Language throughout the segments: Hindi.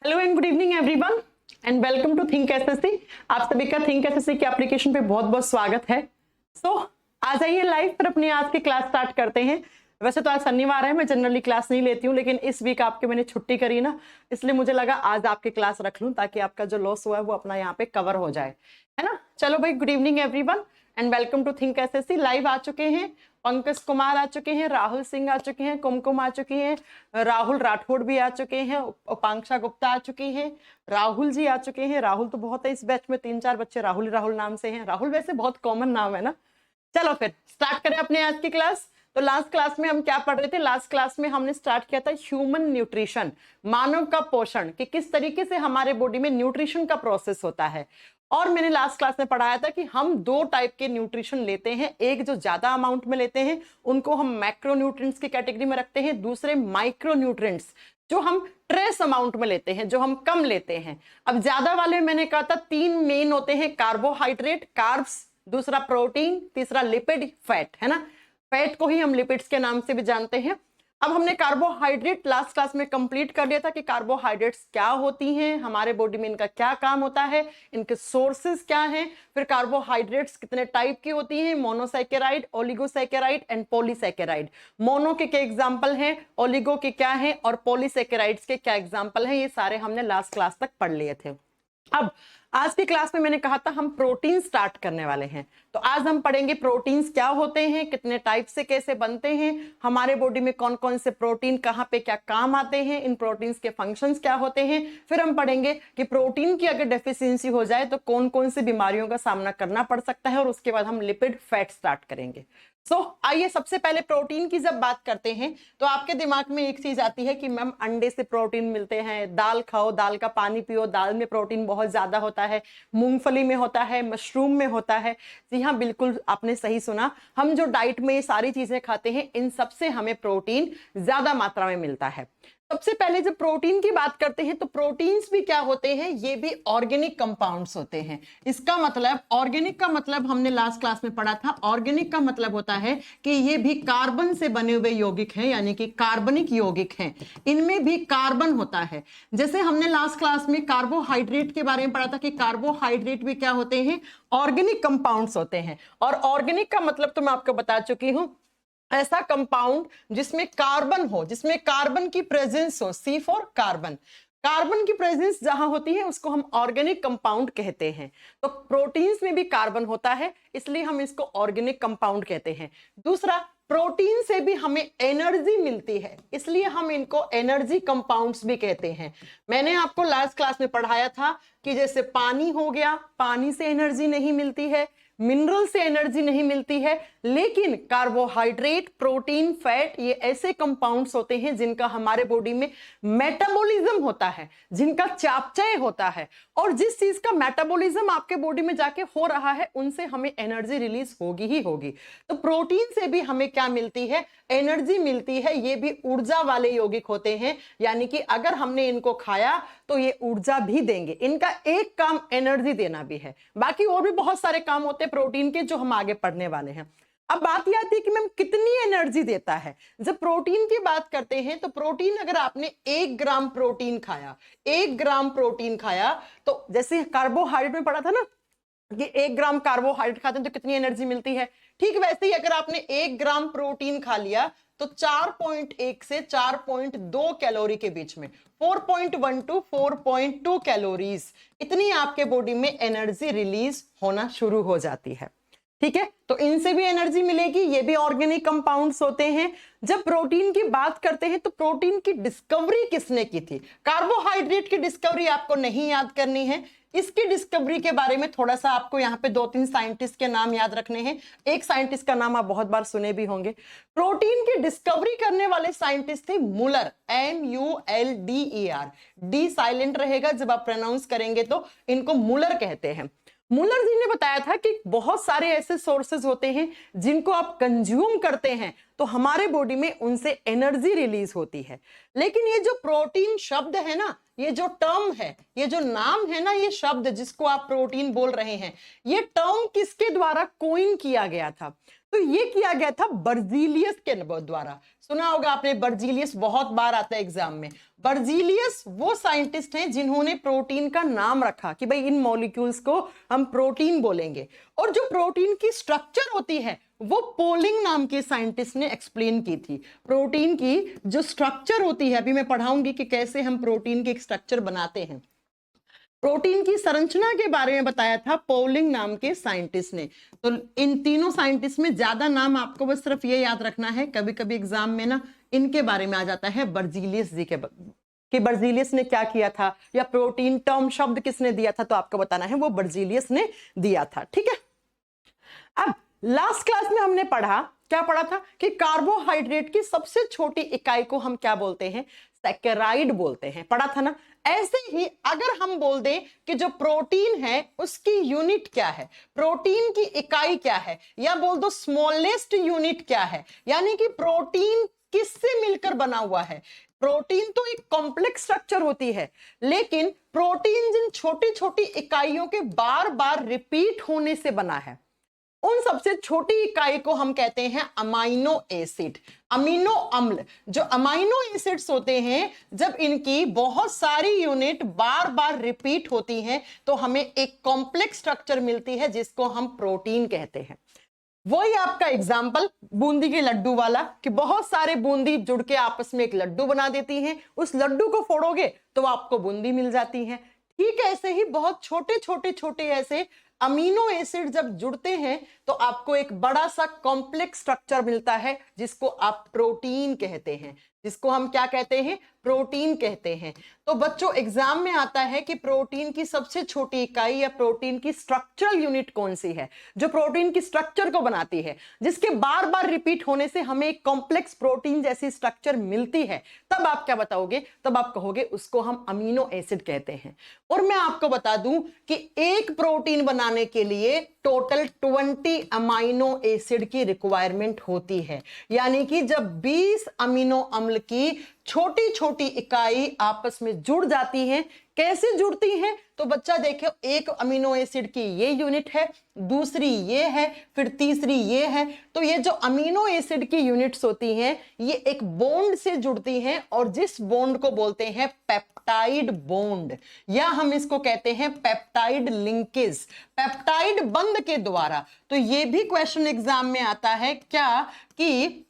Hello and good evening everyone and welcome to think SSC. आप सभी का थिंक एसएससी के एप्लीकेशन पे बहुत बहुत स्वागत है। आ जाइए लाइव पर अपनी आज की क्लास स्टार्ट करते हैं। वैसे तो आज शनिवार है, मैं जनरली क्लास नहीं लेती हूँ, लेकिन इस वीक आपके मैंने छुट्टी करी ना, इसलिए मुझे लगा आज आपकी क्लास रख लूँ ताकि आपका जो लॉस हुआ है वो अपना यहाँ पे कवर हो जाए, है ना। चलो भाई, good evening everyone and welcome to think SSC. Live आ चुके हैं पंकज कुमार, आ चुके हैं राहुल सिंह, आ चुके हैं कुमकुम, आ चुकी हैं राहुल राठौड़ भी आ चुके हैं, उपांक्षा गुप्ता आ चुकी हैं, राहुल जी आ चुके हैं। राहुल तो बहुत है इस बैच में, 3-4 बच्चे राहुल राहुल नाम से हैं। राहुल वैसे बहुत कॉमन नाम है ना। चलो फिर स्टार्ट करें अपने आज की क्लास। तो लास्ट क्लास में हम क्या पढ़ रहे थे? लास्ट क्लास में हमने स्टार्ट किया था ह्यूमन न्यूट्रिशन, मानव का पोषण, कि किस तरीके से हमारे बॉडी में न्यूट्रिशन का प्रोसेस होता है। और मैंने लास्ट क्लास में पढ़ाया था कि हम दो टाइप के न्यूट्रिशन लेते हैं। एक जो ज्यादा अमाउंट में लेते हैं उनको हम मैक्रो न्यूट्रिएंट्स की कैटेगरी में रखते हैं, दूसरे माइक्रो न्यूट्रिएंट्स जो हम ट्रेस अमाउंट में लेते हैं, जो हम कम लेते हैं। अब ज्यादा वाले मैंने कहा था 3 मेन होते हैं, कार्बोहाइड्रेट, कार्ब्स, दूसरा प्रोटीन, तीसरा लिपिड, फैट, है ना। फैट को ही हम लिपिड्स के नाम से भी जानते हैं। अब हमने कार्बोहाइड्रेट लास्ट क्लास में कंप्लीट कर लिया था कि कार्बोहाइड्रेट्स क्या होती हैं, हमारे बॉडी में इनका क्या काम होता है, इनके सोर्सेस क्या हैं, फिर कार्बोहाइड्रेट्स कितने टाइप की होती हैं, monosaccharide, oligosaccharide and polysaccharide. Mono के क्या एग्जांपल हैं, ओलिगो के क्या हैं और पॉलीसैकेराइड्स के क्या एग्जांपल हैं, ये सारे हमने लास्ट क्लास तक पढ़ लिए थे। अब आज की क्लास में मैंने कहा था हम प्रोटीन स्टार्ट करने वाले हैं, तो आज हम पढ़ेंगे प्रोटीन्स क्या होते हैं, कितने टाइप से कैसे बनते हैं, हमारे बॉडी में कौन कौन से प्रोटीन कहाँ पे क्या काम आते हैं, इन प्रोटीन्स के फंक्शंस क्या होते हैं। फिर हम पढ़ेंगे कि प्रोटीन की अगर डेफिशिएंसी हो जाए तो कौन कौन सी बीमारियों का सामना करना पड़ सकता है, और उसके बाद हम लिपिड फैट स्टार्ट करेंगे। आइए सबसे पहले प्रोटीन की जब बात करते हैं तो आपके दिमाग में एक चीज आती है कि मैम अंडे से प्रोटीन मिलते हैं, दाल खाओ, दाल का पानी पियो, दाल में प्रोटीन बहुत ज्यादा होता है, मूंगफली में होता है, मशरूम में होता है। जी हाँ, बिल्कुल आपने सही सुना। हम जो डाइट में ये सारी चीजें खाते हैं इन सबसे हमें प्रोटीन ज्यादा मात्रा में मिलता है। सबसे पहले जब प्रोटीन की बात करते हैं तो प्रोटीन्स भी क्या होते हैं, ये भी ऑर्गेनिक कंपाउंड्स होते हैं। इसका मतलब, ऑर्गेनिक का मतलब हमने लास्ट क्लास में पढ़ा था, ऑर्गेनिक का मतलब होता है कि ये भी कार्बन से बने हुए यौगिक हैं, यानी कि कार्बनिक यौगिक हैं, इनमें भी कार्बन होता है। जैसे हमने लास्ट क्लास में कार्बोहाइड्रेट के बारे में पढ़ा था कि कार्बोहाइड्रेट भी क्या होते हैं, ऑर्गेनिक कंपाउंड्स होते हैं। और ऑर्गेनिक का मतलब तो मैं आपको बता चुकी हूं, ऐसा कंपाउंड जिसमें कार्बन हो, जिसमें कार्बन की प्रेजेंस हो, सी फॉर कार्बन। कार्बन की प्रेजेंस जहां होती है उसको हम ऑर्गेनिक कंपाउंड कहते हैं। तो प्रोटीन्स में भी कार्बन होता है, इसलिए हम इसको ऑर्गेनिक कंपाउंड कहते हैं। दूसरा, प्रोटीन से भी हमें एनर्जी मिलती है, इसलिए हम इनको एनर्जी कंपाउंड्स भी कहते हैं। मैंने आपको लास्ट क्लास में पढ़ाया था कि जैसे पानी हो गया, पानी से एनर्जी नहीं मिलती है, मिनरल से एनर्जी नहीं मिलती है, लेकिन कार्बोहाइड्रेट, प्रोटीन, फैट, ये ऐसे कंपाउंड्स होते हैं जिनका हमारे बॉडी में मेटाबॉलिज्म होता है, जिनका चयापचय होता है, और जिस चीज का मेटाबॉलिज्म आपके बॉडी में जाके हो रहा है उनसे हमें एनर्जी रिलीज होगी ही होगी। तो प्रोटीन से भी हमें क्या मिलती है, एनर्जी मिलती है। ये भी ऊर्जा वाले यौगिक होते हैं, यानी कि अगर हमने इनको खाया तो ये ऊर्जा भी देंगे। इनका एक काम एनर्जी देना भी है, बाकी और भी बहुत सारे काम होते हैं प्रोटीन के जो हम आगे पढ़ने वाले हैं। अब बात यह आती है कि मैम कितनी एनर्जी देता है। जब प्रोटीन की बात करते हैं तो प्रोटीन, अगर आपने 1 ग्राम प्रोटीन खाया, 1 ग्राम प्रोटीन खाया, तो जैसे कार्बोहाइड्रेट में पढ़ा था ना कि 1 ग्राम कार्बोहाइड्रेट खाते हैं तो कितनी एनर्जी मिलती है, ठीक वैसे ही अगर आपने 1 ग्राम प्रोटीन खा लिया तो 4.1 से 4.2 कैलोरी के बीच में, 4.1 टू 4.2 कैलोरीज, इतनी आपके बॉडी में एनर्जी रिलीज होना शुरू हो जाती है। ठीक है, तो इनसे भी एनर्जी मिलेगी, ये भी ऑर्गेनिक कंपाउंड्स होते हैं। जब प्रोटीन की बात करते हैं तो प्रोटीन की डिस्कवरी किसने की थी? कार्बोहाइड्रेट की डिस्कवरी आपको नहीं याद करनी है, इसकी डिस्कवरी के बारे में थोड़ा सा आपको यहाँ पे 2-3 साइंटिस्ट के नाम याद रखने हैं। एक साइंटिस्ट का नाम आप बहुत बार सुने भी होंगे। प्रोटीन की डिस्कवरी करने वाले साइंटिस्ट थे मुलर, MULDER, डी साइलेंट रहेगा जब आप प्रोनाउंस करेंगे तो इनको मुलर कहते हैं। मुलर जी ने बताया था कि बहुत सारे ऐसे सोर्सेज होते हैं जिनको आप कंज्यूम करते हैं तो हमारे बॉडी में उनसे एनर्जी रिलीज होती है। लेकिन ये जो प्रोटीन शब्द है ना, ये जो टर्म है, ये जो नाम है ना, ये शब्द जिसको आप प्रोटीन बोल रहे हैं, ये टर्म किसके द्वारा कोइन किया गया था? तो ये किया गया था बर्जीलियस के द्वारा। सुना होगा आपने, बर्जीलियस बहुत बार आता है एग्जाम में। बर्जीलियस वो साइंटिस्ट हैं जिन्होंने प्रोटीन का नाम रखा कि भाई इन मॉलिक्यूल्स को हम प्रोटीन बोलेंगे। और जो प्रोटीन की स्ट्रक्चर होती है वो पोलिंग नाम के साइंटिस्ट ने एक्सप्लेन की थी। प्रोटीन की जो स्ट्रक्चर होती है, अभी मैं पढ़ाऊंगी कि कैसे हम प्रोटीन के स्ट्रक्चर बनाते हैं। प्रोटीन की संरचना के बारे में बताया था पोलिंग नाम के साइंटिस्ट ने। तो इन तीनों साइंटिस्ट में ज्यादा नाम आपको बस सिर्फ ये याद रखना है, कभी कभी एग्जाम में ना इनके बारे में आ जाता है बर्जीलियस जी के कि बर्जीलियस ने क्या किया था, या प्रोटीन टर्म शब्द किसने दिया था, तो आपको बताना है वो बर्जीलियस ने दिया था। ठीक है, अब लास्ट क्लास में हमने क्या पढ़ा था कि कार्बोहाइड्रेट की सबसे छोटी इकाई को हम क्या बोलते हैं? सैकेराइड बोलते हैं, पढ़ा था ना। ऐसे ही अगर हम बोल दें कि जो प्रोटीन है उसकी यूनिट क्या है, प्रोटीन की इकाई क्या है, या बोल दो स्मॉलेस्ट यूनिट क्या है, यानी कि प्रोटीन किससे मिलकर बना हुआ है। प्रोटीन तो एक कॉम्प्लेक्स स्ट्रक्चर होती है, लेकिन प्रोटीन जिन छोटी छोटी इकाइयों के बार बार रिपीट होने से बना है, उन सबसे छोटी इकाई को हम कहते हैं अमाइनो एसिड, अमीनो अम्ल। जो अमाइनो एसिड्स होते हैं, जब इनकी बहुत सारी यूनिट बार बार रिपीट होती हैं तो हमें एक कॉम्प्लेक्स स्ट्रक्चर मिलती है जिसको हम प्रोटीन कहते हैं। वही आपका एग्जाम्पल बूंदी के लड्डू वाला, कि बहुत सारे बूंदी जुड़ के आपस में एक लड्डू बना देती हैं, उस लड्डू को फोड़ोगे तो आपको बूंदी मिल जाती है। ठीक है, ऐसे ही बहुत छोटे छोटे छोटे ऐसे अमीनो एसिड जब जुड़ते हैं तो आपको एक बड़ा सा कॉम्प्लेक्स स्ट्रक्चर मिलता है जिसको आप प्रोटीन कहते हैं, जिसको हम क्या कहते हैं? प्रोटीन कहते हैं। तो बच्चों एग्जाम में आता है कि प्रोटीन की सबसे छोटी इकाई या प्रोटीन की स्ट्रक्चरल यूनिट कौन सी है, जो प्रोटीन की स्ट्रक्चर को बनाती है, जिसके बार बार रिपीट होने से हमें एक कॉम्प्लेक्स प्रोटीन जैसी स्ट्रक्चर मिलती है। तब आप क्या बताओगे? तब आप कहोगे उसको हम अमीनो एसिड कहते हैं। और मैं आपको बता दूं कि एक प्रोटीन बनाने के लिए टोटल 20 अमीनो एसिड की रिक्वायरमेंट होती है। यानी कि जब 20 अमीनो अम्ल की छोटी छोटी इकाई आपस में जुड़ जाती हैं, कैसे जुड़ती हैं? तो बच्चा देखो, एक अमीनो एसिड की ये यूनिट है, दूसरी ये है, फिर तीसरी ये है। तो ये जो अमीनो एसिड की यूनिट्स होती हैं, ये एक बॉन्ड से जुड़ती हैं, और जिस बॉन्ड को बोलते हैं पेप्टाइड बॉन्ड, या हम इसको कहते हैं पेप्टाइड लिंकेज, पेप्टाइड बंध के द्वारा। तो ये भी क्वेश्चन एग्जाम में आता है क्या, कि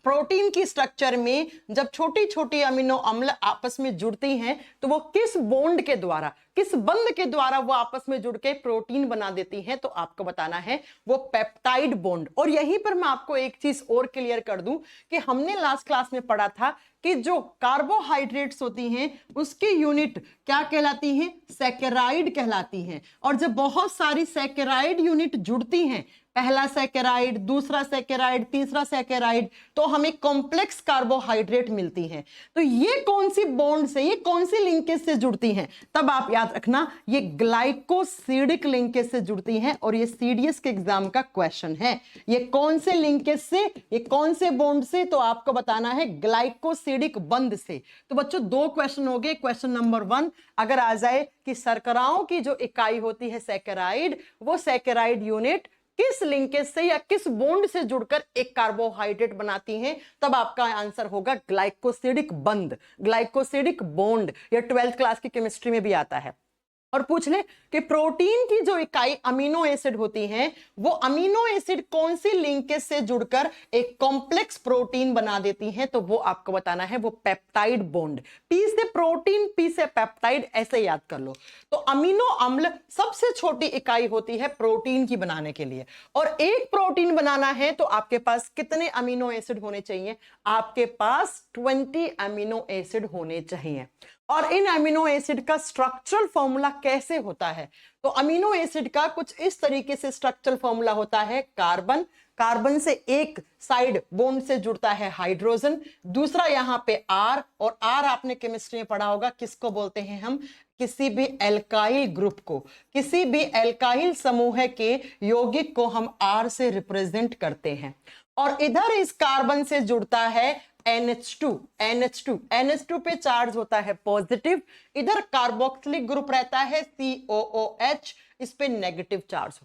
प्रोटीन की स्ट्रक्चर में जब छोटी छोटी अमीनो अम्ल आपस में जुड़ती हैं तो वो किस बॉन्ड के द्वारा, किस बंध के द्वारा वो आपस में जुड़ के प्रोटीन बना देती हैं? तो आपको बताना है वो पेप्टाइड बॉन्ड। और यहीं पर मैं आपको एक चीज और क्लियर कर दूं कि हमने लास्ट क्लास में पढ़ा था कि जो कार्बोहाइड्रेट्स होती हैं उसकी यूनिट क्या कहलाती है? सैकेराइड कहलाती हैं। और जब बहुत सारी सैकेराइड यूनिट जुड़ती हैं, पहला सैकेराइड, दूसरा सैकेराइड, तीसरा सैकेराइड, तो हमें कॉम्प्लेक्स कार्बोहाइड्रेट मिलती हैं। तो ये कौन सी बॉन्ड से, ये कौन सी लिंकेज से जुड़ती हैं? तब आप याद रखना ये ग्लाइकोसिडिक लिंकेज से जुड़ती हैं, और ये सीडीएस के एग्जाम का क्वेश्चन है। ये कौन से लिंकेज से, ये कौन से बॉन्ड से? तो आपको बताना है ग्लाइकोसिडिक बंध से। तो बच्चों दो क्वेश्चन हो गए। क्वेश्चन नंबर 1 अगर आ जाए कि शर्कराओं की जो इकाई होती है सैकेराइड, वो सैकेराइड यूनिट किस लिंकेज से या किस बॉन्ड से जुड़कर एक कार्बोहाइड्रेट बनाती हैं, तब आपका आंसर होगा ग्लाइकोसिडिक बंध, ग्लाइकोसिडिक बॉन्ड। यह 12th क्लास की केमिस्ट्री में भी आता है। और पूछ ले कि प्रोटीन की जो इकाई अमीनो एसिड होती हैं, वो अमीनो एसिड कौन सी लिंकेज से जुड़कर एक कॉम्प्लेक्स प्रोटीन बना देती हैं? तो वो आपको बताना है वो पेप्टाइड बॉन्ड। पी से प्रोटीन, पी से पेप्टाइड, ऐसे याद कर लो। तो अमीनो अम्ल सबसे छोटी इकाई होती है प्रोटीन की बनाने के लिए, और एक प्रोटीन बनाना है तो आपके पास कितने अमीनो एसिड होने चाहिए? आपके पास 20 अमीनो एसिड होने चाहिए। और इन अमीनो एसिड का स्ट्रक्चरल फॉर्मूला कैसे होता है? तो अमीनो एसिड का कुछ इस तरीके से स्ट्रक्चरल फॉर्मूला होता है। कार्बन, कार्बन से एक साइड बॉन्ड से जुड़ता है हाइड्रोजन, दूसरा यहाँ पे आर, और आर आपने केमिस्ट्री में पढ़ा होगा किसको बोलते हैं हम? किसी भी एल्काइल ग्रुप को, किसी भी एल्काइल समूह के यौगिक को हम आर से रिप्रेजेंट करते हैं। और इधर इस कार्बन से जुड़ता है NH2 NH2 पे चार्ज होता है पॉजिटिव, इधर कार्बोक्सिलिक ग्रुप रहता है COOH, इस पे नेगेटिव चार्ज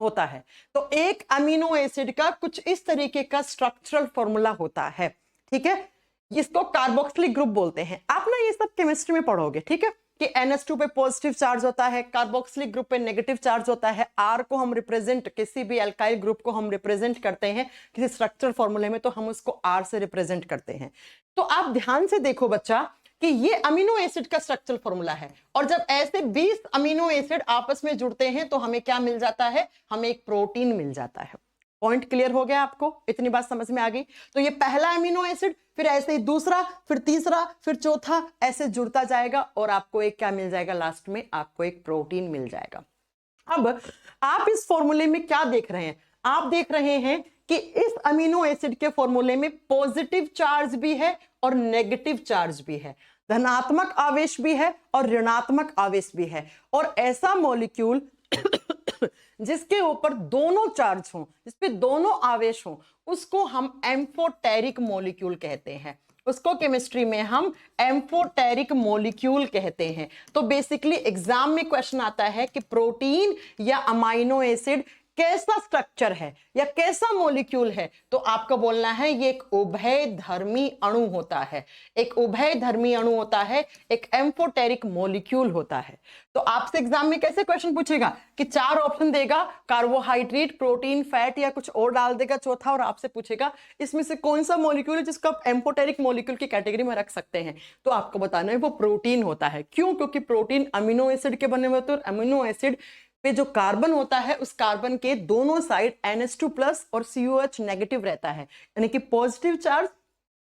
होता है। तो एक अमीनो एसिड का कुछ इस तरीके का स्ट्रक्चरल फॉर्मूला होता है, ठीक है, इसको कार्बोक्सिलिक ग्रुप बोलते हैं। आप ना ये सब केमिस्ट्री में पढ़ोगे, ठीक है, कि NH2 पे पॉजिटिव चार्ज होता है, कार्बोक्सिलिक ग्रुप पे नेगेटिव चार्ज होता है, R को हम रिप्रेजेंट, किसी भी अल्काइल ग्रुप को हम रिप्रेजेंट करते हैं किसी स्ट्रक्चरल फॉर्मूले में, तो हम उसको R से रिप्रेजेंट करते हैं। तो आप ध्यान से देखो बच्चा कि ये अमीनो एसिड का स्ट्रक्चरल फॉर्मूला है, और जब ऐसे 20 अमीनो एसिड आपस में जुड़ते हैं तो हमें क्या मिल जाता है, हमें एक प्रोटीन मिल जाता है। पॉइंट क्लियर हो गया आपको, इतनी बात समझ में आ गई। तो ये पहला अमीनो एसिड, फिर ऐसे ही दूसरा, फिर तीसरा, फिर चौथा, ऐसे जुड़ता जाएगा और आपको एक क्या मिल जाएगा, लास्ट में आपको एक प्रोटीन मिल जाएगा। अब आप इस फॉर्मूले में क्या देख रहे हैं, आप देख रहे हैं कि इस अमीनो एसिड के फॉर्मूले में पॉजिटिव चार्ज भी है और नेगेटिव चार्ज भी है, धनात्मक आवेश भी है और ऋणात्मक आवेश भी है। और ऐसा मॉलिक्यूल जिसके ऊपर दोनों चार्ज हों, जिसपे दोनों आवेश हों, उसको हम एम्फोटेरिक मॉलिक्यूल कहते हैं। उसको केमिस्ट्री में हम एम्फोटेरिक मॉलिक्यूल कहते हैं। तो बेसिकली एग्जाम में क्वेश्चन आता है कि प्रोटीन या अमाइनो एसिड कैसा स्ट्रक्चर है या कैसा मॉलिक्यूल है, तो आपको बोलना है ये एक उभयधर्मी अणु होता है, एक उभयधर्मी अणु होता है, एक एम्फोटेरिक मॉलिक्यूल होता है। तो आपसे एग्जाम में कैसे क्वेश्चन पूछेगा कि 4 ऑप्शन देगा, कार्बोहाइड्रेट, प्रोटीन, फैट या कुछ और डाल देगा चौथा, और आपसे पूछेगा इसमें से कौन सा मॉलिक्यूल है जिसको आप एम्फोटेरिक मॉलिक्यूल की कैटेगरी में रख सकते हैं, तो आपको बताना है वो प्रोटीन होता है। क्यों? क्योंकि प्रोटीन अमीनो एसिड के बने हुए होते हैं, और अमीनो एसिड पे जो कार्बन होता है उस कार्बन के दोनों साइड NH2 प्लस और COH नेगेटिव रहता है, यानी कि पॉजिटिव चार्ज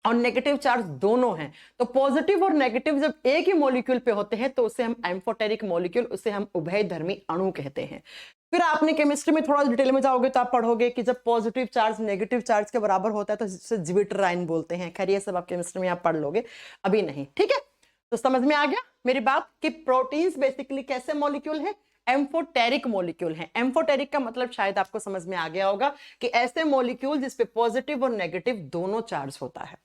और नेगेटिव चार्ज दोनों हैं। तो पॉजिटिव और नेगेटिव जब एक ही मॉलिक्यूल पे होते हैं तो उसे हम एम्फोटेरिक मॉलिक्यूल, उसे हम उभयधर्मी अणु कहते हैं। फिर आपने केमिस्ट्री में थोड़ा डिटेल में जाओगे तो आप पढ़ोगे कि जब पॉजिटिव चार्ज नेगेटिव चार्ज के बराबर होता है तो इसे ज्विटराइन बोलते हैं। खैर ये सब आप केमिस्ट्री में आप पढ़ लोगे, अभी नहीं, ठीक है। तो समझ में आ गया मेरी बात कि प्रोटीन्स बेसिकली कैसे मॉलिक्यूल है, एम्फोटेरिक मॉलिक्यूल है। एम्फोटेरिक का मतलब शायद आपको समझ में आ गया होगा कि ऐसे मॉलिक्यूल जिसपे पॉजिटिव और नेगेटिव दोनों चार्ज होता है।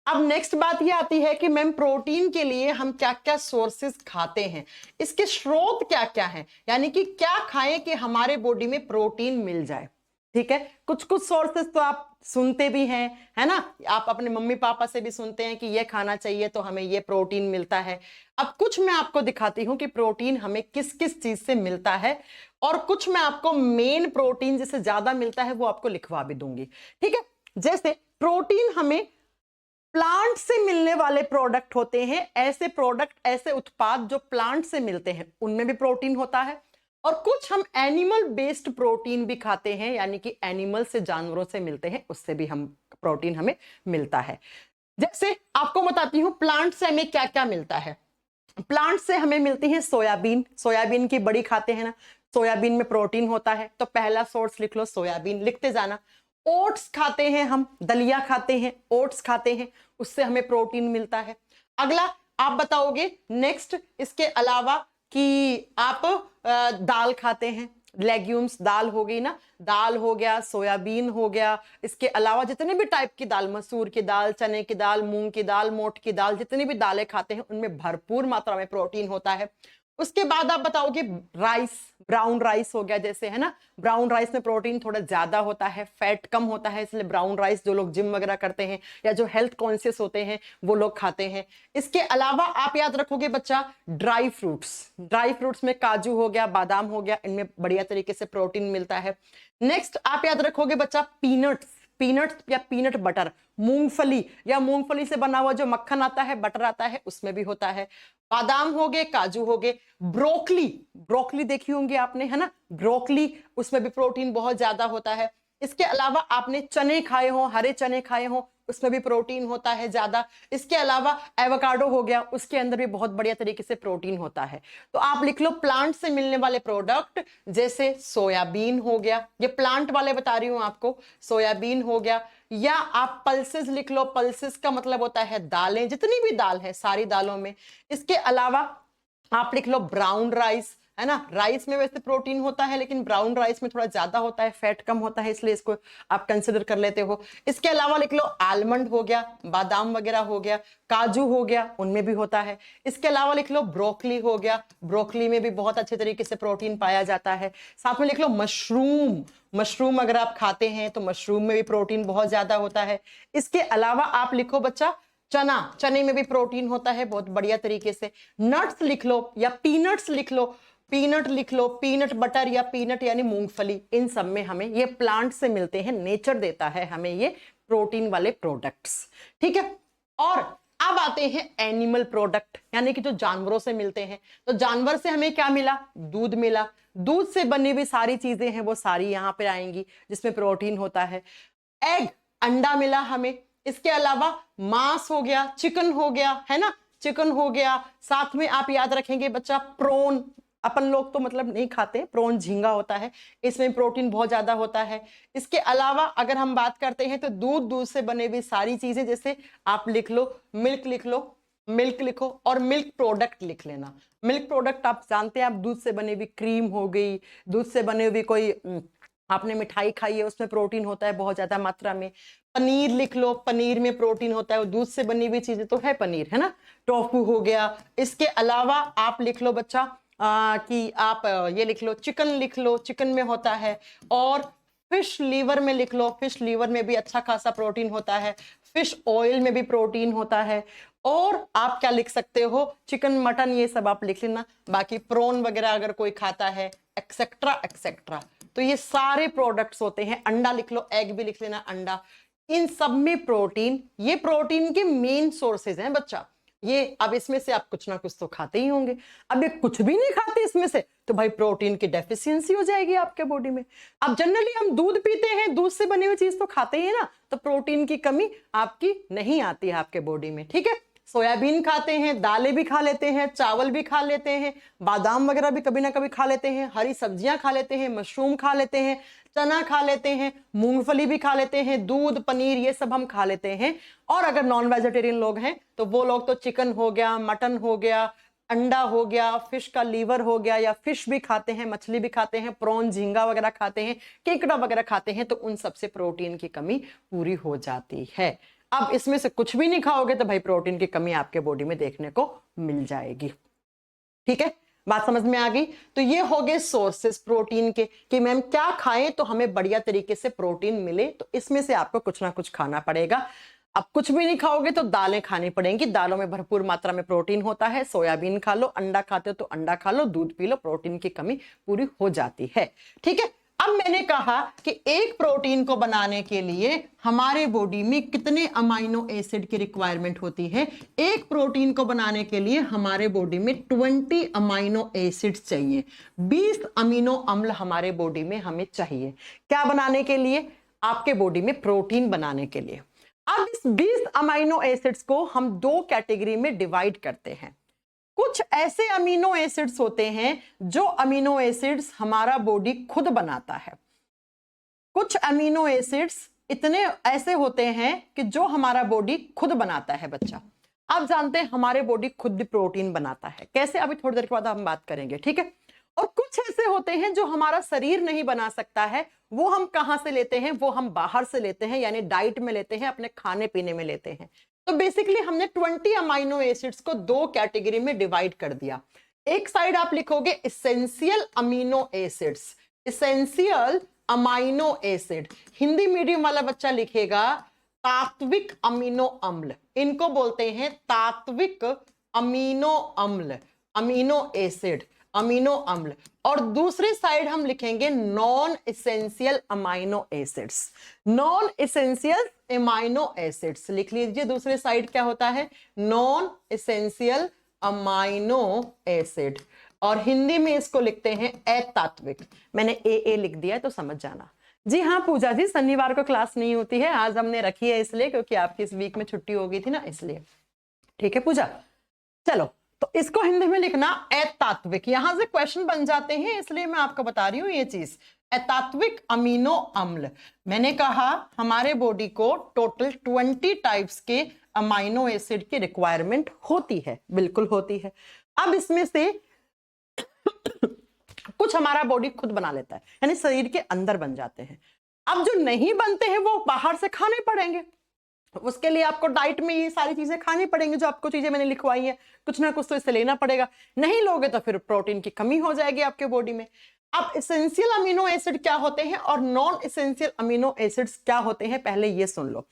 अब नेक्स्ट बात ये आती है कि मैम प्रोटीन के लिए हम क्या क्या सोर्सेज खाते हैं, इसके स्रोत क्या क्या हैं, यानी कि क्या खाएं कि हमारे बॉडी में प्रोटीन मिल जाए। ठीक है, कुछ कुछ सोर्सेस तो आप सुनते भी हैं, है ना, आप अपने मम्मी पापा से भी सुनते हैं कि ये खाना चाहिए तो हमें ये प्रोटीन मिलता है। अब कुछ मैं आपको दिखाती हूं कि प्रोटीन हमें किस किस चीज से मिलता है, और कुछ मैं आपको मेन प्रोटीन जिससे ज्यादा मिलता है वो आपको लिखवा भी दूंगी। ठीक है, जैसे प्रोटीन हमें प्लांट से मिलने वाले प्रोडक्ट होते हैं, ऐसे प्रोडक्ट, ऐसे उत्पाद जो प्लांट से मिलते हैं उनमें भी प्रोटीन होता है। और कुछ हम एनिमल बेस्ड प्रोटीन भी खाते हैं, यानी कि एनिमल से, जानवरों से मिलते हैं, उससे भी हम प्रोटीन हमें मिलता है। जैसे आपको बताती हूं प्लांट से हमें क्या क्या मिलता है। प्लांट से हमें मिलती है सोयाबीन, सोयाबीन की बड़ी खाते हैं ना, सोयाबीन में प्रोटीन होता है, तो पहला सोर्स लिख लो सोयाबीन, लिखते जाना। ओट्स खाते हैं हम, दलिया खाते हैं, ओट्स खाते हैं, उससे हमें प्रोटीन मिलता है। अगला आप बताओगे नेक्स्ट, इसके अलावा कि आप दाल खाते हैं, लेग्यूम्स, दाल हो गई ना, दाल हो गया, सोयाबीन हो गया, इसके अलावा जितने भी टाइप की दाल, मसूर की दाल, चने की दाल, मूंग की दाल, मोठ की दाल, जितनी भी दालें खाते हैं उनमें भरपूर मात्रा में प्रोटीन होता है। उसके बाद आप बताओगे राइस, ब्राउन राइस हो गया जैसे, है ना, ब्राउन राइस में प्रोटीन थोड़ा ज्यादा होता है, फैट कम होता है, इसलिए ब्राउन राइस जो लोग जिम वगैरह करते हैं या जो हेल्थ कॉन्शियस होते हैं वो लोग खाते हैं। इसके अलावा आप याद रखोगे बच्चा ड्राई फ्रूट्स, ड्राई फ्रूट्स में काजू हो गया, बादाम हो गया, इनमें बढ़िया तरीके से प्रोटीन मिलता है। नेक्स्ट आप याद रखोगे बच्चा पीनट्स, पीनट्स या पीनट बटर, मूंगफली या मूंगफली से बना हुआ जो मक्खन आता है, बटर आता है, उसमें भी होता है। बादाम हो गए, काजू हो गए। ब्रोकली, ब्रोकली देखी होंगी आपने, है ना, ब्रोकली, उसमें भी प्रोटीन बहुत ज्यादा होता है। इसके अलावा आपने चने खाए हो, हरे चने खाए हो, उसमें भी प्रोटीन होता है ज्यादा। इसके अलावा एवोकाडो हो गया, उसके अंदर भी बहुत बढ़िया तरीके से प्रोटीन होता है। तो आप लिख लो प्लांट से मिलने वाले प्रोडक्ट, जैसे सोयाबीन हो गया, ये प्लांट वाले बता रही हूं आपको, सोयाबीन हो गया, या आप पल्सेस लिख लो, पल्सेस का मतलब होता है दालें, जितनी भी दाल है सारी दालों में। इसके अलावा आप लिख लो ब्राउन राइस, है ना। राइस में वैसे प्रोटीन होता है, लेकिन ब्राउन राइस में थोड़ा ज्यादा होता है, फैट कम होता है, इसलिए इसको आप कंसिडर कर लेते हो। इसके अलावा लिख लो आलमंड हो गया, बादाम वगैरह हो गया, काजू हो गया, उनमें भी होता है। इसके अलावा लिख लो ब्रोकली हो गया, ब्रोकली में भी बहुत अच्छे तरीके से प्रोटीन पाया जाता है। साथ में लिख लो मशरूम, मशरूम अगर आप खाते हैं तो मशरूम में भी प्रोटीन बहुत ज्यादा होता है। इसके अलावा आप लिखो बच्चा चना, चने में भी प्रोटीन होता है बहुत बढ़िया तरीके से। नट्स लिख लो या पीनट्स लिख लो, पीनट लिख लो, पीनट बटर या पीनट यानी मूंगफली, इन सब में हमें ये प्लांट से मिलते हैं, नेचर देता है हमें ये प्रोटीन वाले प्रोडक्ट्स, ठीक है। और अब आते हैं एनिमल प्रोडक्ट, यानी कि जो जानवरों से मिलते हैं। तो जानवर से हमें क्या मिला, दूध मिला, दूध से बनी हुई सारी चीजें हैं वो सारी यहां पे आएंगी जिसमें प्रोटीन होता है। एग, अंडा मिला हमें। इसके अलावा मांस हो गया, चिकन हो गया, है ना, चिकन हो गया। साथ में आप याद रखेंगे बच्चा प्रोन, अपन लोग तो मतलब नहीं खाते, प्रोन झींगा होता है, इसमें प्रोटीन बहुत ज्यादा होता है। इसके अलावा अगर हम बात करते हैं तो दूध, दूध से बने हुई सारी चीजें, जैसे आप लिख लो मिल्क, लिख लो मिल्क लिखो, और मिल्क प्रोडक्ट लिख लेना। मिल्क प्रोडक्ट आप जानते हैं, आप दूध से बनी हुई क्रीम हो गई, दूध से बने हुई कोई आपने मिठाई खाई है उसमें प्रोटीन होता है बहुत ज्यादा मात्रा में। पनीर लिख लो, पनीर में प्रोटीन होता है, दूध से बनी हुई चीजें तो है पनीर, है ना। टोफू हो गया। इसके अलावा आप लिख लो बच्चा कि आप ये लिख लो चिकन, लिख लो चिकन में होता है। और फिश लीवर में लिख लो, फिश लीवर में भी अच्छा खासा प्रोटीन होता है। फिश ऑयल में भी प्रोटीन होता है। और आप क्या लिख सकते हो, चिकन, मटन, ये सब आप लिख लेना। बाकी प्रोन वगैरह अगर कोई खाता है, एक्सेट्रा एक्सेट्रा, तो ये सारे प्रोडक्ट्स होते हैं। अंडा लिख लो, एग भी लिख लेना, अंडा, इन सब में प्रोटीन, ये प्रोटीन के मेन सोर्सेज हैं बच्चा। ये अब इसमें से आप कुछ ना कुछ तो खाते ही होंगे। अब ये कुछ भी नहीं खाते इसमें से, तो भाई प्रोटीन की डेफिशिएंसी हो जाएगी आपके बॉडी में। अब जनरली हम दूध पीते हैं, दूध से बनी हुई चीज तो खाते ही है ना, तो प्रोटीन की कमी आपकी नहीं आती है आपके बॉडी में, ठीक है। सोयाबीन खाते हैं, दालें भी खा लेते हैं, चावल भी खा लेते हैं, बादाम वगैरह भी कभी ना कभी खा लेते हैं, हरी सब्जियां खा लेते हैं, मशरूम खा लेते हैं, चना खा लेते हैं, मूंगफली भी खा लेते हैं, दूध, पनीर, ये सब हम खा लेते हैं। और अगर नॉन वेजिटेरियन लोग हैं तो वो लोग तो चिकन हो गया, मटन हो गया, अंडा हो गया, फिश का लीवर हो गया, या फिश भी खाते हैं, मछली भी खाते हैं, प्रॉन, झींगा वगैरह खाते हैं, केकड़ा वगैरह खाते हैं, तो उन सबसे प्रोटीन की कमी पूरी हो जाती है। अब इसमें से कुछ भी नहीं खाओगे तो भाई प्रोटीन की कमी आपके बॉडी में देखने को मिल जाएगी, ठीक है। बात समझ में आ गई। तो ये हो गए सोर्सेस प्रोटीन के, कि मैम क्या खाएं तो हमें बढ़िया तरीके से प्रोटीन मिले, तो इसमें से आपको कुछ ना कुछ खाना पड़ेगा। अब कुछ भी नहीं खाओगे तो दालें खानी पड़ेंगी, दालों में भरपूर मात्रा में प्रोटीन होता है। सोयाबीन खा लो, अंडा खाते हो तो अंडा खा लो, दूध पी लो, प्रोटीन की कमी पूरी हो जाती है, ठीक है। अब मैंने कहा कि एक प्रोटीन को बनाने के लिए हमारे बॉडी में कितने अमाइनो एसिड की रिक्वायरमेंट होती है। एक प्रोटीन को बनाने के लिए हमारे बॉडी में 20 अमाइनो एसिड चाहिए, 20 अमीनो अम्ल हमारे बॉडी में हमें चाहिए। क्या बनाने के लिए, आपके बॉडी में प्रोटीन बनाने के लिए। अब इस 20 अमाइनो एसिड्स को हम दो कैटेगरी में डिवाइड करते हैं। कुछ ऐसे अमीनो एसिड्स होते हैं जो अमीनो एसिड्स हमारा बॉडी खुद बनाता है। कुछ अमीनो एसिड्स इतने ऐसे होते हैं कि जो हमारा बॉडी खुद बनाता है बच्चा। आप जानते हैं हमारे बॉडी खुद भी प्रोटीन बनाता है, कैसे, अभी थोड़ी देर के बाद हम बात करेंगे, ठीक है। और कुछ ऐसे होते हैं जो हमारा शरीर नहीं बना सकता है, वो हम कहां से लेते हैं, वो हम बाहर से लेते हैं, यानी डाइट में लेते हैं, अपने खाने पीने में लेते हैं। तो बेसिकली हमने 20 अमाइनो एसिड्स को दो कैटेगरी में डिवाइड कर दिया। एक साइड आप लिखोगे essential amino acids, essential amino acid, Hindi medium वाला बच्चा लिखेगा तात्विक अमीनो अम्ल, इनको बोलते हैं तात्विक अमीनो अम्ल, अमीनो एसिड, अमीनो अम्ल। और दूसरी साइड हम लिखेंगे non essential amino acids, non essential amino acids लिख लीजिए। दूसरी साइड क्या होता है, नॉन एसेंशियल अमाइनो एसिड, और हिंदी में इसको लिखते हैं अतात्विक। मैंने ए लिख दिया है तो समझ जाना। जी हाँ पूजा जी, शनिवार को क्लास नहीं होती है, आज हमने रखी है इसलिए क्योंकि आपकी इस वीक में छुट्टी हो गई थी ना, इसलिए। ठीक है पूजा, चलो तो इसको हिंदी में लिखना अतात्विक, यहां से क्वेश्चन बन जाते हैं इसलिए मैं आपको बता रही हूं ये चीज। अतात्विक अमीनो अम्ल, मैंने कहा हमारे बॉडी को टोटल 20 टाइप्स के अमाइनो एसिड की रिक्वायरमेंट होती है, बिल्कुल होती है। अब इसमें से कुछ हमारा बॉडी खुद बना लेता है, यानी शरीर के अंदर बन जाते हैं। अब जो नहीं बनते हैं वो बाहर से खाने पड़ेंगे। उसके लिए आपको डाइट में ये सारी चीजें खानी पड़ेंगी, जो आपको चीजें मैंने लिखवाई है, कुछ ना कुछ तो इससे लेना पड़ेगा। नहीं लोगे तो फिर प्रोटीन की कमी हो जाएगी आपके बॉडी में। अब एसेंशियल अमीनो एसिड क्या होते हैं और नॉन एसेंशियल अमीनो एसिड्स क्या होते हैं, पहले ये सुन लो।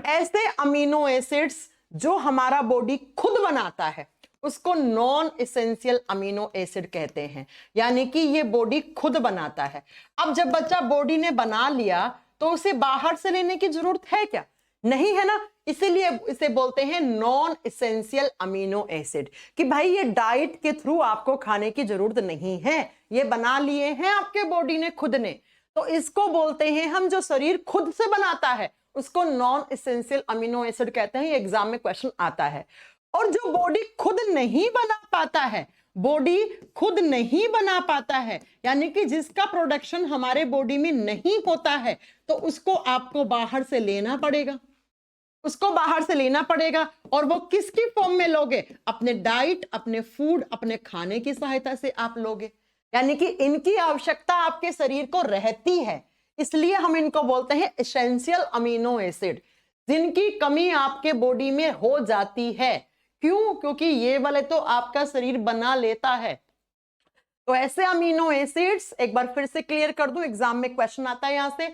ऐसे अमीनो एसिड्स जो हमारा बॉडी खुद बनाता है उसको नॉन एसेंशियल अमीनो एसिड कहते हैं, यानी कि ये बॉडी खुद बनाता है। अब जब बच्चा बॉडी ने बना लिया तो उसे बाहर से लेने की जरूरत है क्या? नहीं है ना, इसीलिए इसे बोलते हैं नॉन एसेंशियल अमीनो एसिड, कि भाई ये डाइट के थ्रू आपको खाने की जरूरत नहीं है, ये बना लिए हैं आपके बॉडी ने खुद ने। तो इसको बोलते हैं हम, जो शरीर खुद से बनाता है उसको नॉन एसेंशियल अमीनो एसिड कहते हैं। ये एग्जाम में क्वेश्चन आता है। और जो बॉडी खुद नहीं बना पाता है, बॉडी खुद नहीं बना पाता है, यानी कि जिसका प्रोडक्शन हमारे बॉडी में नहीं होता है, तो उसको आपको बाहर से लेना पड़ेगा, उसको बाहर से लेना पड़ेगा। और वो किसकी फॉर्म में लोगे? अपने डाइट, अपने फूड, अपने खाने की सहायता से आप लोगे, यानी कि इनकी आवश्यकता आपके शरीर को रहती है। इसलिए हम इनको बोलते हैं एसेंशियल अमीनो एसिड, जिनकी कमी आपके बॉडी में हो जाती है। क्यों? क्योंकि ये वाले तो आपका शरीर बना लेता है। तो ऐसे अमीनो एसिड्स, एक बार फिर से क्लियर कर दूं, एग्जाम में क्वेश्चन आता है यहां से,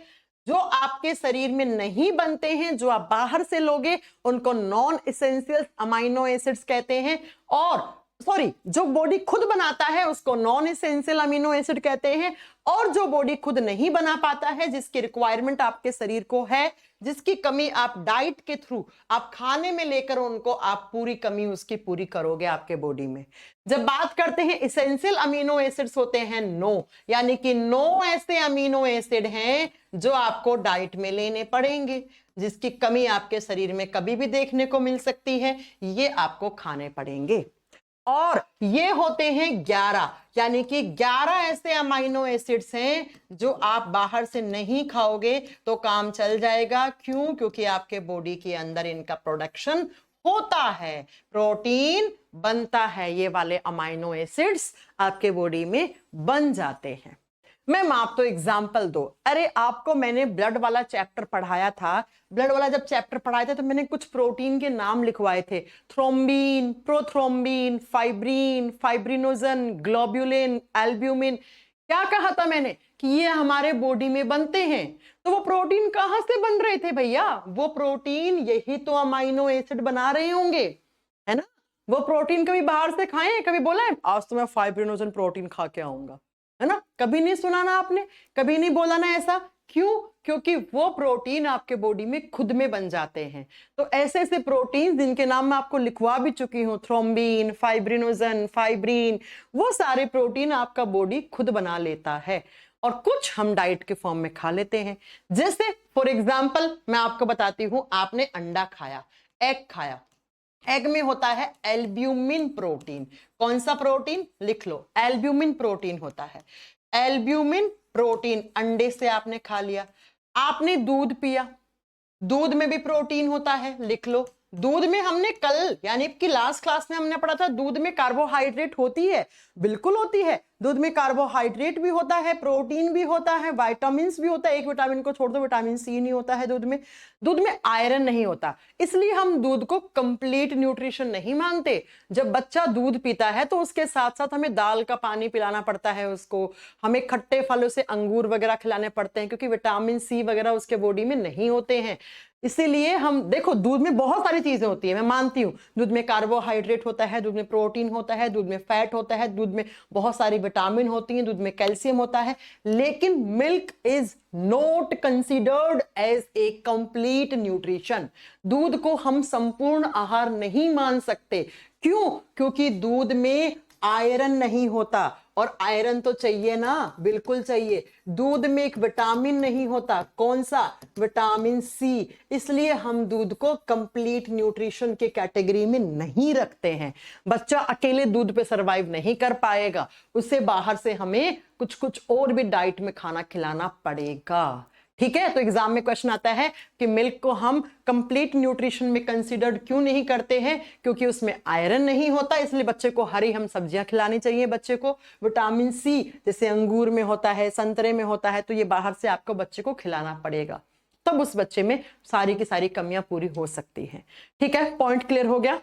जो आपके शरीर में नहीं बनते हैं, जो आप बाहर से लोगे, उनको नॉन एसेंशियल अमीनो एसिड्स कहते हैं। और जो बॉडी खुद बनाता है उसको नॉन एसेंशियल अमीनो एसिड कहते हैं। और जो बॉडी खुद नहीं बना पाता है, जिसकी रिक्वायरमेंट आपके शरीर को है, जिसकी कमी आप डाइट के थ्रू, आप खाने में लेकर उनको आप पूरी कमी उसकी पूरी करोगे आपके बॉडी में। जब बात करते हैं एसेंशियल अमीनो एसिड्स होते हैं 9, यानी कि 9 ऐसे अमीनो एसिड हैं जो आपको डाइट में लेने पड़ेंगे, जिसकी कमी आपके शरीर में कभी भी देखने को मिल सकती है, ये आपको खाने पड़ेंगे। और ये होते हैं 11, यानी कि 11 ऐसे अमीनो एसिड्स हैं जो आप बाहर से नहीं खाओगे तो काम चल जाएगा। क्यों? क्योंकि आपके बॉडी के अंदर इनका प्रोडक्शन होता है, प्रोटीन बनता है, ये वाले अमीनो एसिड्स आपके बॉडी में बन जाते हैं। मैम आप तो एग्जाम्पल दो। अरे आपको मैंने ब्लड वाला चैप्टर पढ़ाया था, ब्लड वाला जब चैप्टर पढ़ाया था तो मैंने कुछ प्रोटीन के नाम लिखवाए थे, thrombin, prothrombin, fibrin, fibrinogen, globulin, albumin. क्या कहा था मैंने? कि ये हमारे बॉडी में बनते हैं। तो वो प्रोटीन कहां से बन रहे थे भैया? वो प्रोटीन यही तो अमीनो एसिड बना रहे होंगे, है ना। वो प्रोटीन कभी बाहर से खाए? कभी बोला है आज तो मैं फाइब्रिनोजन प्रोटीन खा के आऊंगा, है ना? कभी नहीं सुना ना आपने, कभी नहीं बोला ना ऐसा। क्यों? क्योंकि वो प्रोटीन आपके बॉडी में खुद में बन जाते हैं। तो ऐसे ऐसे प्रोटीन जिनके नाम मैं आपको लिखवा भी चुकी हूँ, थ्रोम्बिन, फाइब्रिनोजन, फाइब्रिन, वो सारे प्रोटीन आपका बॉडी खुद बना लेता है। और कुछ हम डाइट के फॉर्म में खा लेते हैं। जैसे फॉर एग्जाम्पल मैं आपको बताती हूँ, आपने अंडा खाया, एग खाया, एग में होता है एल्ब्यूमिन प्रोटीन। कौन सा प्रोटीन? लिख लो, एल्ब्यूमिन प्रोटीन होता है। एल्ब्यूमिन प्रोटीन अंडे से आपने खा लिया। आपने दूध पिया, दूध में भी प्रोटीन होता है, लिख लो। दूध में हमने कल यानी कि लास्ट क्लास में हमने पढ़ा था, दूध में कार्बोहाइड्रेट होती है, बिल्कुल होती है। दूध में कार्बोहाइड्रेट भी होता है, प्रोटीन भी होता है, विटामिन भी होता है। एक विटामिन को छोड़ दो, विटामिन सी नहीं होता है दूध में। दूध में आयरन नहीं होता, इसलिए हम दूध को कंप्लीट न्यूट्रिशन नहीं मानते। जब बच्चा दूध पीता है तो उसके साथ साथ हमें दाल का पानी पिलाना पड़ता है उसको, हमें खट्टे फलों से अंगूर वगैरह खिलाने पड़ते हैं, क्योंकि विटामिन सी वगैरह उसके बॉडी में नहीं होते हैं। इसीलिए हम देखो, दूध में बहुत सारी चीजें होती है, मैं मानती हूँ। दूध में कार्बोहाइड्रेट होता है, दूध में प्रोटीन होता है, दूध में फैट होता है, दूध में बहुत सारी विटामिन होती हैं, दूध में कैल्शियम होता है। लेकिन milk is not considered as a complete nutrition. दूध को हम संपूर्ण आहार नहीं मान सकते। क्यों? क्योंकि दूध में आयरन नहीं होता, और आयरन तो चाहिए ना, बिल्कुल चाहिए। दूध में एक विटामिन नहीं होता, कौन सा? Vitamin C. इसलिए हम दूध को कंप्लीट न्यूट्रिशन के कैटेगरी में नहीं रखते हैं। बच्चा अकेले दूध पे सरवाइव नहीं कर पाएगा, उसे बाहर से हमें कुछ कुछ और भी डाइट में खाना खिलाना पड़ेगा। ठीक है, तो एग्जाम में क्वेश्चन आता है कि मिल्क को हम कंप्लीट न्यूट्रिशन में कंसीडर्ड क्यों नहीं करते हैं, क्योंकि उसमें आयरन नहीं होता, इसलिए बच्चे को हरी हम सब्जियां खिलानी चाहिए। बच्चे को विटामिन सी जैसे अंगूर में होता है, संतरे में होता है, तो ये बाहर से आपको बच्चे को खिलाना पड़ेगा, तब उस बच्चे में सारी की सारी कमियां पूरी हो सकती हैं। ठीक है, पॉइंट क्लियर हो गया।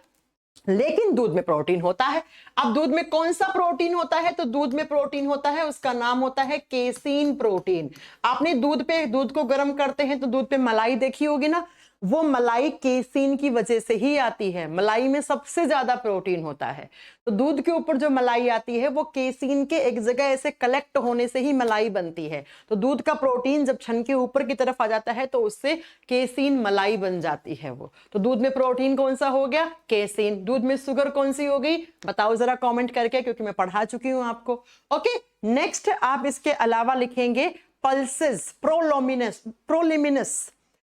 लेकिन दूध में प्रोटीन होता है। अब दूध में कौन सा प्रोटीन होता है, तो दूध में प्रोटीन होता है, उसका नाम होता है केसीन प्रोटीन। आपने दूध को गर्म करते हैं तो दूध पे मलाई देखी होगी ना, वो मलाई केसीन की वजह से ही आती है। मलाई में सबसे ज्यादा प्रोटीन होता है, तो दूध के ऊपर जो मलाई आती है वो केसीन के एक जगह ऐसे कलेक्ट होने से ही मलाई बनती है। तो दूध का प्रोटीन जब छन के ऊपर की तरफ आ जाता है तो उससे केसीन मलाई बन जाती है वो। तो दूध में प्रोटीन कौन सा हो गया, केसीन। दूध में शुगर कौन सी हो गई, बताओ जरा कॉमेंट करके, क्योंकि मैं पढ़ा चुकी हूं आपको। ओके, नेक्स्ट आप इसके अलावा लिखेंगे पल्सेस,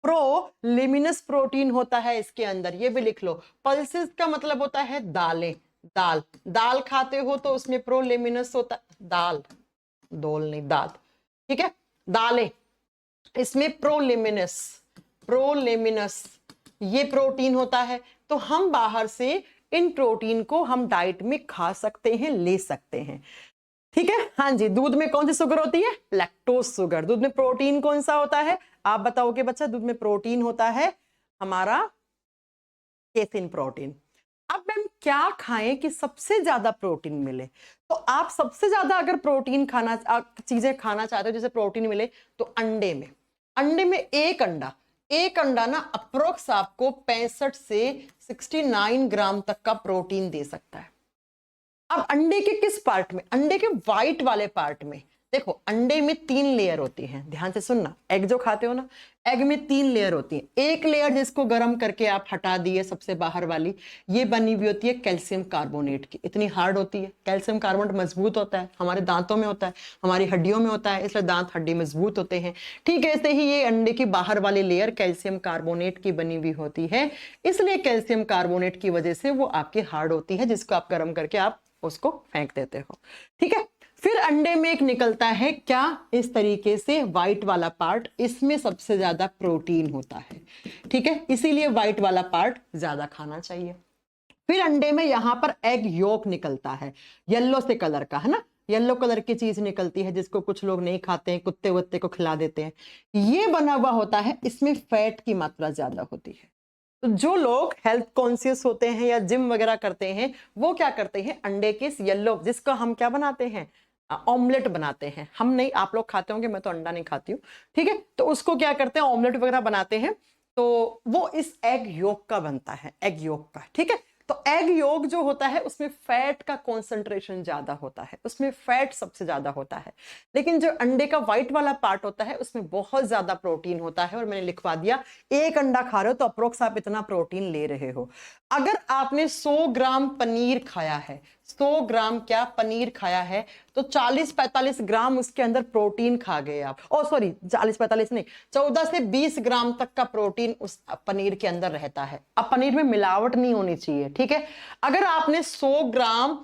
प्रोलेमिनस प्रोटीन होता है इसके अंदर, ये भी लिख लो। पल्सेस का मतलब होता है दालें, दाल खाते हो तो उसमें प्रोलेमिनस होता, दाल नहीं दाल, ठीक है, दालें, इसमें प्रोलेमिनस ये प्रोटीन होता है। तो हम बाहर से इन प्रोटीन को हम डाइट में खा सकते हैं, ले सकते हैं। ठीक है, हाँ जी। दूध में कौन सी शुगर होती है, लैक्टोज शुगर। दूध में प्रोटीन कौन सा होता है, आप बताओगे बच्चा, दूध में प्रोटीन होता है हमारा केसिन प्रोटीन। अब मैम क्या खाएं कि सबसे ज्यादा प्रोटीन मिले, तो आप सबसे ज्यादा अगर प्रोटीन चीजें खाना चाहते हो जैसे प्रोटीन मिले, तो अंडे में एक अंडा ना अप्रोक्स आपको 65 से 69 ग्राम तक का प्रोटीन दे सकता है। अब अंडे के किस पार्ट में, अंडे के व्हाइट वाले पार्ट में देखो, अंडे में 3 लेयर होती हैं, ध्यान से सुनना। एग जो खाते हो ना, एग में 3 लेयर होती है। एक लेयर जिसको गर्म करके आप हटा दिए, सबसे बाहर वाली, ये बनी हुई होती है कैल्शियम कार्बोनेट की, इतनी हार्ड होती है। कैल्शियम कार्बोनेट मजबूत होता है, हमारे दांतों में होता है, हमारी हड्डियों में होता है, इसलिए दांत हड्डी मजबूत होते हैं। ठीक है, ऐसे ही ये अंडे की बाहर वाली लेयर कैल्शियम कार्बोनेट की बनी हुई होती है, इसलिए कैल्शियम कार्बोनेट की वजह से वो आपकी हार्ड होती है, जिसको आप गर्म करके आप उसको फेंक देते हो। ठीक है, फिर अंडे में एक निकलता है क्या, इस तरीके से व्हाइट वाला पार्ट, इसमें सबसे ज्यादा प्रोटीन होता है। ठीक है, इसीलिए व्हाइट वाला पार्ट ज्यादा खाना चाहिए। फिर अंडे में यहां पर एग योक निकलता है, येलो से कलर का, है ना, येलो कलर की चीज निकलती है, जिसको कुछ लोग नहीं खाते हैं, कुत्ते वत्ते को खिला देते हैं। ये बना हुआ होता है, इसमें फैट की मात्रा ज्यादा होती है। तो जो लोग हेल्थ कॉन्शियस होते हैं या जिम वगैरह करते हैं, वो क्या करते हैं, अंडे के इस येलो, जिसको हम क्या बनाते हैं, ऑमलेट बनाते हैं। हम नहीं, आप लोग खाते होंगे, मैं तो अंडा नहीं खाती हूँ। ठीक है, तो उसको क्या करते हैं, ऑमलेट वगैरह बनाते हैं, तो वो इस एग योक का बनता है, एग योक का। ठीक है, तो एग योक जो होता है उसमें फैट का कॉन्सेंट्रेशन ज्यादा होता है, उसमें फैट सबसे ज्यादा होता है। लेकिन जो अंडे का व्हाइट वाला पार्ट होता है उसमें बहुत ज्यादा प्रोटीन होता है। और मैंने लिखवा दिया, एक अंडा खा रहे हो तो अप्रोक्स आप इतना प्रोटीन ले रहे हो। अगर आपने 100 ग्राम पनीर खाया है, 100 ग्राम क्या पनीर खाया है, तो 40-45 ग्राम उसके अंदर प्रोटीन खा गए आप। ओ सॉरी, 40-45 नहीं, 14 से 20 ग्राम तक का प्रोटीन उस पनीर के अंदर रहता है। अब पनीर में मिलावट नहीं होनी चाहिए। ठीक है, अगर आपने 100 ग्राम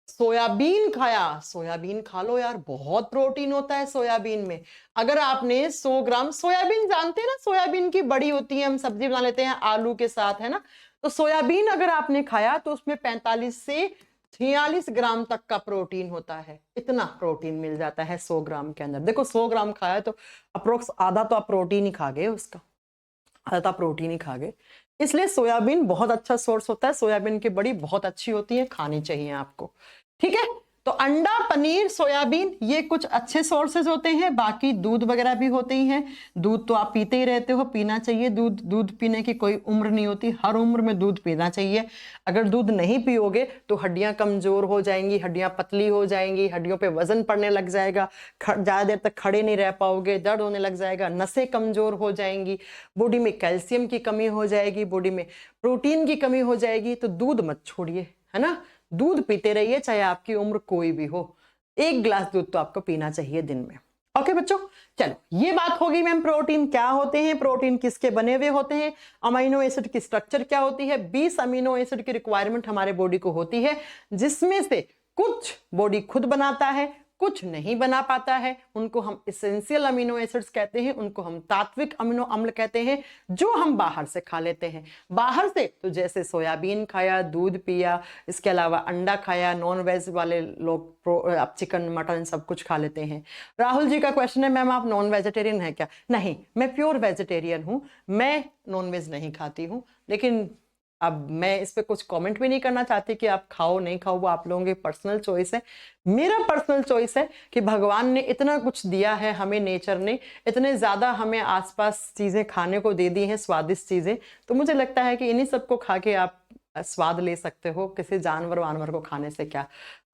सोयाबीन खाया, सोयाबीन खा लो यार, बहुत प्रोटीन होता है सोयाबीन में। अगर आपने 100 ग्राम सोयाबीन, जानते हैं ना, सोयाबीन की बड़ी होती है, हम सब्जी बना लेते हैं आलू के साथ, है ना, तो सोयाबीन अगर आपने खाया तो उसमें 45 से 46 ग्राम तक का प्रोटीन होता है। इतना प्रोटीन मिल जाता है 100 ग्राम के अंदर। देखो 100 ग्राम खाया तो अप्रोक्स आधा तो आप प्रोटीन ही खा गए, उसका आधा प्रोटीन ही खा गए। इसलिए सोयाबीन बहुत अच्छा सोर्स होता है, सोयाबीन की बड़ी बहुत अच्छी होती है, खानी चाहिए आपको। ठीक है, तो अंडा, पनीर, सोयाबीन ये कुछ अच्छे सोर्सेज होते हैं। बाकी दूध वगैरह भी होते ही हैं। दूध तो आप पीते ही रहते हो, पीना चाहिए। दूध पीने की कोई उम्र नहीं होती, हर उम्र में दूध पीना चाहिए। अगर दूध नहीं पियोगे तो हड्डियां कमजोर हो जाएंगी, हड्डियां पतली हो जाएंगी, हड्डियों पे वजन पड़ने लग जाएगा, ज्यादा देर तक खड़े नहीं रह पाओगे, दर्द होने लग जाएगा, नसें कमजोर हो जाएंगी, बॉडी में कैल्शियम की कमी हो जाएगी, बॉडी में प्रोटीन की कमी हो जाएगी। तो दूध मत छोड़िए, है ना, दूध पीते रहिए, चाहे आपकी उम्र कोई भी हो। 1 गिलास दूध तो आपको पीना चाहिए दिन में। ओके बच्चों, चलो ये बात होगी मैम, प्रोटीन क्या होते हैं, प्रोटीन किसके बने हुए होते हैं, अमीनो एसिड की स्ट्रक्चर क्या होती है। 20 अमीनो एसिड की रिक्वायरमेंट हमारे बॉडी को होती है, जिसमें से कुछ बॉडी खुद बनाता है, कुछ नहीं बना पाता है उनको हम एसेंशियल अमीनो एसिड्स कहते हैं, उनको हम तात्विक अमीनो अम्ल कहते हैं, जो हम बाहर से खा लेते हैं। बाहर से तो जैसे सोयाबीन खाया, दूध पिया, इसके अलावा अंडा खाया, नॉन वेज वाले लोग अब चिकन मटन सब कुछ खा लेते हैं। राहुल जी का क्वेश्चन है मैम आप नॉन वेजिटेरियन है क्या? नहीं, मैं प्योर वेजिटेरियन हूं, मैं नॉन वेज नहीं खाती हूं। लेकिन अब मैं इस पे कुछ कमेंट भी नहीं करना चाहती कि आप खाओ नहीं खाओ, वो आप लोगों की पर्सनल चॉइस है। मेरा पर्सनल चॉइस है कि भगवान ने इतना कुछ दिया है हमें, नेचर ने इतने ज्यादा हमें आसपास चीजें खाने को दे दी हैं, स्वादिष्ट चीजें, तो मुझे लगता है कि इन्हीं सबको खा के आप स्वाद ले सकते हो। किसी जानवर वानवर को खाने से क्या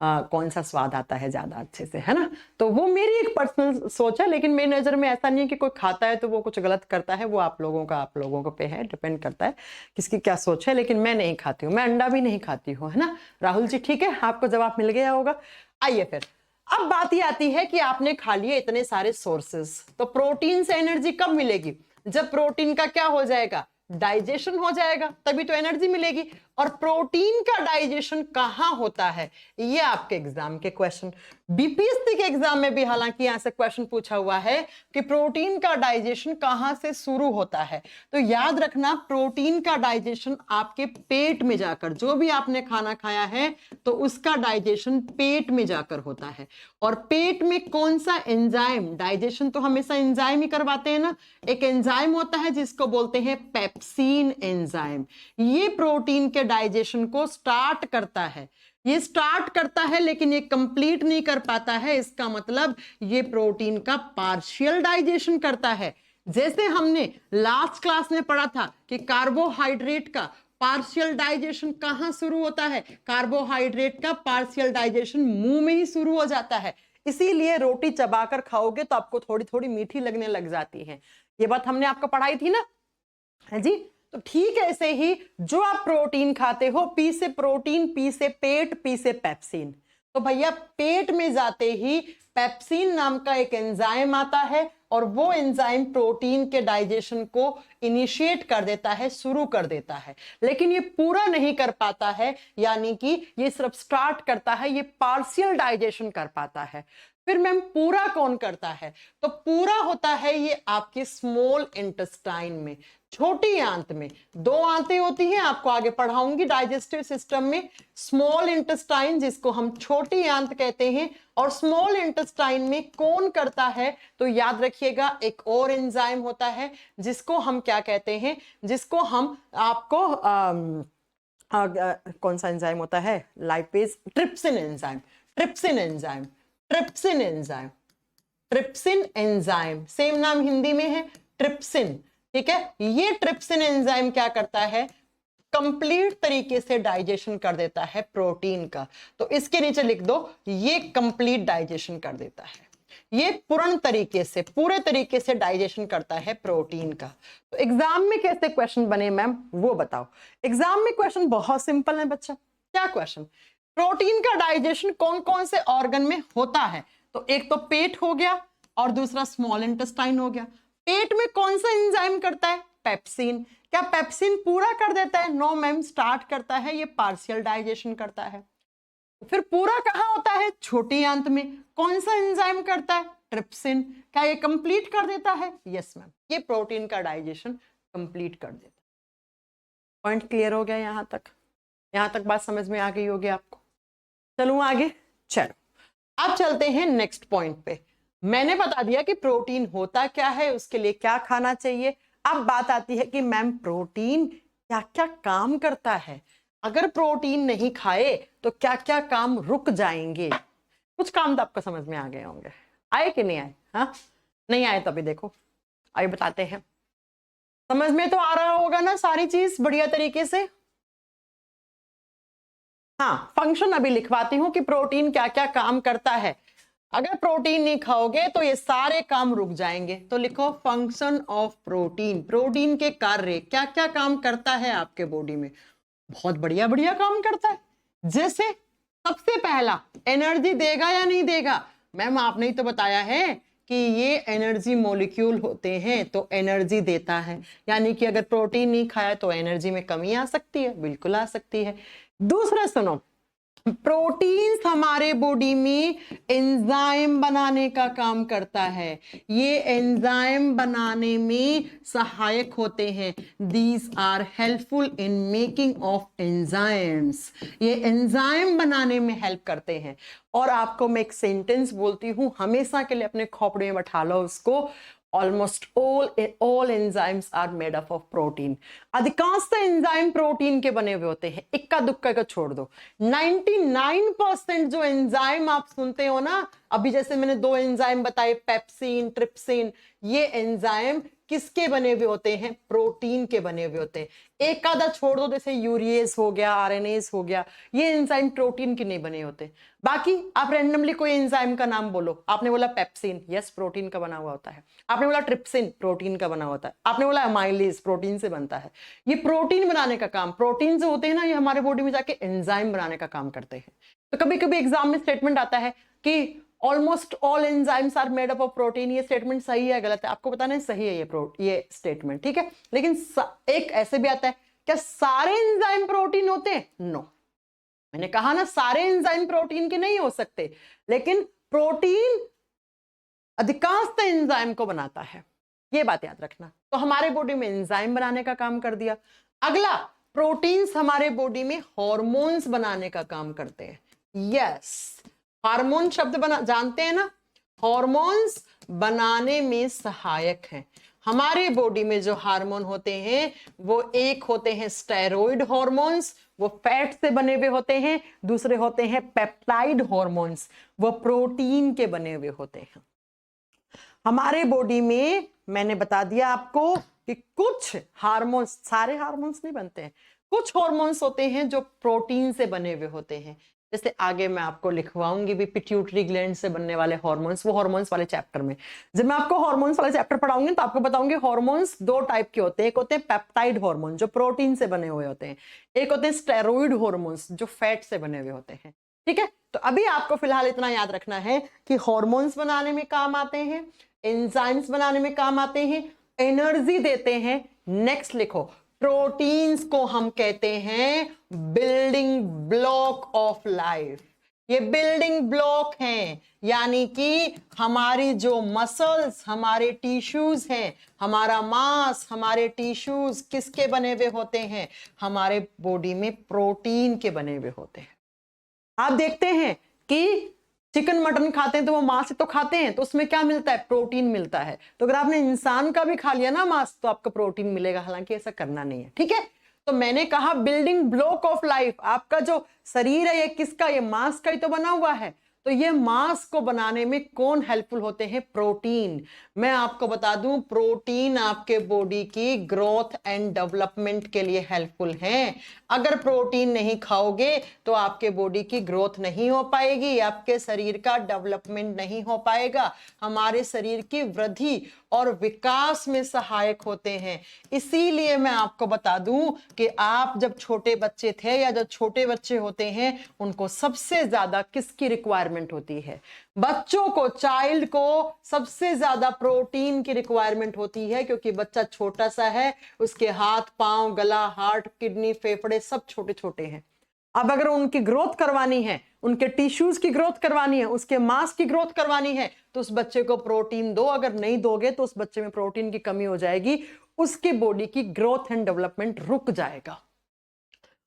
कौन सा स्वाद आता है ज्यादा अच्छे से, है ना? तो वो मेरी एक पर्सनल सोच है, लेकिन मेरी नजर में ऐसा नहीं है कि कोई खाता है तो वो कुछ गलत करता है। वो आप लोगों को पे है, डिपेंड करता है किसकी क्या सोच है। लेकिन मैं नहीं खाती हूँ, मैं अंडा भी नहीं खाती हूँ, है ना राहुल जी? ठीक है, आपको जवाब मिल गया होगा। आइए फिर अब बात ये आती है कि आपने खा लिए इतने सारे सोर्सेस, तो प्रोटीन से एनर्जी कब मिलेगी? जब प्रोटीन का क्या हो जाएगा? डाइजेशन हो जाएगा, तभी तो एनर्जी मिलेगी। और प्रोटीन का डाइजेशन कहां होता है? ये आपके एग्जाम के क्वेश्चन, बीपीएससी के एग्जाम में भी हालांकि यहां से क्वेश्चन पूछा हुआ है कि प्रोटीन का डाइजेशन कहां से शुरू होता है। तो याद रखना, प्रोटीन का डाइजेशन आपके पेट में जाकर, जो भी आपने खाना खाया है तो उसका डाइजेशन पेट में जाकर होता है। और पेट में कौन सा एंजाइम, डाइजेशन तो हमेशा एंजाइम ही करवाते हैं ना, एक एंजाइम होता है जिसको बोलते हैं पेप्सिन एंजाइम। ये प्रोटीन के डाइजेशन को स्टार्ट करता है, ये स्टार्ट करता है लेकिन ये कंप्लीट नहीं कर पाता है। इसका मतलब ये प्रोटीन का पार्शियल डाइजेशन करता है। जैसे हमने लास्ट क्लास में पढ़ा था कि कार्बोहाइड्रेट का पार्शियल डाइजेशन कहां शुरू होता है? कार्बोहाइड्रेट का पार्शियल डाइजेशन मुंह में ही शुरू हो जाता है। इसीलिए रोटी चबाकर खाओगे तो आपको थोड़ी थोड़ी मीठी लगने लग जाती है। ये बात हमने आपको पढ़ाई थी ना, है जी? तो ठीक है, ऐसे ही जो आप प्रोटीन खाते हो, पी से प्रोटीन, पी से पेट, पी से पेप्सिन, तो भैया पेट में जाते ही पेप्सिन नाम का एक एंजाइम आता है और वो एंजाइम प्रोटीन के डाइजेशन को इनिशिएट कर देता है, शुरू कर देता है। लेकिन ये पूरा नहीं कर पाता है, यानी कि ये सिर्फ स्टार्ट करता है, ये पार्शियल डाइजेशन कर पाता है। फिर मैम पूरा कौन करता है? तो पूरा होता है ये आपके स्मॉल इंटेस्टाइन में, छोटी आंत में। दो आंतें होती हैं, आपको आगे पढ़ाऊंगी डाइजेस्टिव सिस्टम में। स्मॉल इंटेस्टाइन जिसको हम छोटी आंत कहते हैं, और स्मॉल इंटेस्टाइन में कौन करता है? तो याद रखिएगा एक और एंजाइम होता है जिसको हम क्या कहते हैं, जिसको हम आपको कौन सा एंजाइम होता है? Lipase, trypsin enzyme, trypsin enzyme, trypsin enzyme, trypsin enzyme, same नाम हिंदी में है ट्रिप्सिन, ठीक है? ये ट्रिप्सिन एंजाइम क्या करता है? कंप्लीट तरीके से डाइजेशन कर देता है प्रोटीन का। तो इसके नीचे लिख दो, ये कंप्लीट डाइजेशन कर देता है, ये पूर्ण तरीके से, पूरे तरीके से डाइजेशन करता है प्रोटीन का। तो एग्जाम में कैसे क्वेश्चन बने मैम, वो बताओ। एग्जाम में क्वेश्चन बहुत सिंपल है बच्चा। क्या क्वेश्चन? प्रोटीन का डाइजेशन कौन कौन से ऑर्गन में होता है? तो एक तो पेट हो गया और दूसरा स्मॉल इंटेस्टाइन हो गया। पेट में कौन सा एंजाइम करता है? पेप्सिन। क्या पेप्सिन पूरा कर देता है? नो मैम, स्टार्ट करता है, ये पार्शियल डाइजेशन करता है। फिर पूरा कहां होता है? छोटी आंत में। कौन सा एंजाइम करता है? ट्रिप्सिन। क्या ये कंप्लीट कर देता है? यस मैम, ये प्रोटीन का डाइजेशन कंप्लीट कर देता है। पॉइंट क्लियर हो गया यहां तक? यहां तक बात समझ में आ गई होगी आपको? चलूं आगे? चलो अब चलते हैं नेक्स्ट पॉइंट पे। मैंने बता दिया कि प्रोटीन होता क्या है, उसके लिए क्या खाना चाहिए। अब बात आती है कि मैम प्रोटीन क्या क्या काम करता है, अगर प्रोटीन नहीं खाए तो क्या क्या काम रुक जाएंगे। कुछ काम तो आपको समझ में आ गए होंगे, आए कि नहीं आए? हाँ, नहीं आए तो अभी देखो, आइए बताते हैं। समझ में तो आ रहा होगा ना सारी चीज बढ़िया तरीके से? हाँ, फंक्शन अभी लिखवाती हूं कि प्रोटीन क्या क्या काम करता है। अगर प्रोटीन नहीं खाओगे तो ये सारे काम रुक जाएंगे। तो लिखो फंक्शन ऑफ प्रोटीन, प्रोटीन के कार्य, क्या क्या काम करता है आपके बॉडी में। बहुत बढ़िया बढ़िया काम करता है। जैसे सबसे पहला, एनर्जी देगा या नहीं देगा? मैम आपने ही तो बताया है कि ये एनर्जी मॉलिक्यूल होते हैं, तो एनर्जी देता है। यानी कि अगर प्रोटीन नहीं खाया तो एनर्जी में कमी आ सकती है, बिल्कुल आ सकती है। दूसरा सुनो, प्रोटीन्स हमारे बॉडी में एंजाइम बनाने का काम करता है, ये एंजाइम बनाने में सहायक होते हैं। These are helpful in making of enzymes, ये एंजाइम बनाने में हेल्प करते हैं। और आपको मैं एक सेंटेंस बोलती हूं, हमेशा के लिए अपने खोपड़े में बैठा लो उसको। Almost all enzymes are made up of protein। अधिकांश एंजाइम प्रोटीन के बने हुए होते हैं, इक्का दुक्का का छोड़ दो। 99% जो एंजाइम आप सुनते हो ना, अभी जैसे मैंने 2 एंजाइम बताए, पेप्सिन, ट्रिप्सिन, ये एंजाइम किसके बने हुए होते हैं? प्रोटीन के बने हुए होते हैं। एक आधा छोड़ दो, जैसे यूरिएज हो गया, आरएनएज हो गया, ये एंजाइम प्रोटीन के नहीं बने होते। बाकी आप रैंडमली कोई एंजाइम का नाम बोलो। आपने बोला पेप्सिन, यस प्रोटीन का बना हुआ होता है। आपने बोला ट्रिप्सिन, प्रोटीन का बना होता है। आपने बोला अमाइलेज, प्रोटीन से बनता है। ये प्रोटीन बनाने का काम, प्रोटीन जो होते हैं ना, ये हमारे बॉडी में जाके एंजाइम बनाने का काम करते हैं। तो कभी कभी एग्जाम में स्टेटमेंट आता है कि almost all enzymes are made up of protein. ये स्टेटमेंट सही है गलत है? आपको बताना है सही है ये स्टेटमेंट, ठीक है। लेकिन एक ऐसे भी आता है, क्या सारे एंजाइम प्रोटीन होते हैं? नो। मैंने कहा ना, सारे एंजाइम प्रोटीन के नहीं हो सकते, लेकिन प्रोटीन अधिकांश एंजाइम को बनाता है, ये बात याद रखना। तो हमारे बॉडी में एंजाइम बनाने का काम कर दिया। अगला, प्रोटीन्स हमारे बॉडी में हार्मोन्स बनाने का काम करते हैं। यस, हार्मोन शब्द जानते हैं ना, हार्मोन्स बनाने में सहायक हैं। हमारे बॉडी में जो हार्मोन होते हैं वो एक होते हैं स्टेरॉइड हार्मोन्स, वो फैट से बने हुए होते हैं। दूसरे होते हैं पेप्टाइड हार्मोन्स, वो प्रोटीन के बने हुए होते हैं। हमारे बॉडी में मैंने बता दिया आपको कि कुछ हार्मोन्स, सारे हार्मोन्स नहीं बनते हैं, कुछ हार्मोन्स होते हैं जो प्रोटीन से बने हुए होते हैं। जैसे आगे मैं आपको लिखवाऊंगी भी पिट्यूटरी ग्लैंड से बनने वाले हार्मोन्स, वो हार्मोन्स वाले चैप्टर में। जब मैं आपको हार्मोन्स वाले चैप्टर पढ़ाऊंगी तो आपको बताऊंगी हार्मोन्स 2 टाइप के होते हैं। एक होते हैं पेप्टाइड हार्मोन जो प्रोटीन से बने हुए होते हैं, एक होते हैं स्टेरॉइड हार्मोन्स जो फैट से बने हुए होते हैं, ठीक है। तो अभी आपको फिलहाल इतना याद रखना है कि हार्मोन्स बनाने में काम आते हैं, एंजाइम्स बनाने में काम आते हैं, एनर्जी देते हैं। नेक्स्ट लिखो, प्रोटीन्स को हम कहते हैं बिल्डिंग ब्लॉक ऑफ लाइफ। ये बिल्डिंग ब्लॉक हैं, यानी कि हमारी जो मसल्स, हमारे टिश्यूज हैं, हमारा मांस, हमारे टिश्यूज किसके बने हुए होते हैं? हमारे बॉडी में प्रोटीन के बने हुए होते हैं। आप देखते हैं कि चिकन मटन खाते हैं तो वो मांस तो खाते हैं, तो उसमें क्या मिलता है? प्रोटीन मिलता है। तो अगर आपने इंसान का भी खा लिया ना मांस, तो आपको प्रोटीन मिलेगा, हालांकि ऐसा करना नहीं है, ठीक है। तो मैंने कहा बिल्डिंग ब्लॉक ऑफ लाइफ, आपका जो शरीर है ये किसका? ये मांस का ही तो बना हुआ है। तो ये मांस को बनाने में कौन हेल्पफुल होते हैं? प्रोटीन। मैं आपको बता दूं, प्रोटीन आपके बॉडी की ग्रोथ एंड डेवलपमेंट के लिए हेल्पफुल हैं। अगर प्रोटीन नहीं खाओगे तो आपके बॉडी की ग्रोथ नहीं हो पाएगी, आपके शरीर का डेवलपमेंट नहीं हो पाएगा, हमारे शरीर की वृद्धि और विकास में सहायक होते हैं। इसीलिए मैं आपको बता दूं कि आप जब छोटे बच्चे थे या जो छोटे बच्चे होते हैं उनको सबसे ज्यादा किसकी रिक्वायरमेंट होती है? बच्चों को, चाइल्ड को सबसे ज्यादा प्रोटीन की रिक्वायरमेंट होती है, क्योंकि बच्चा छोटा सा है, उसके हाथ, पांव, गला, हार्ट, किडनी, फेफड़े सब छोटे छोटे हैं। अब अगर उनकी ग्रोथ करवानी है, उनके टिश्यूज की ग्रोथ करवानी है, उसके मांस की ग्रोथ करवानी है, तो उस बच्चे को प्रोटीन दो। अगर नहीं दोगे तो उस बच्चे में प्रोटीन की कमी हो जाएगी, उसकी बॉडी की ग्रोथ एंड डेवलपमेंट रुक जाएगा,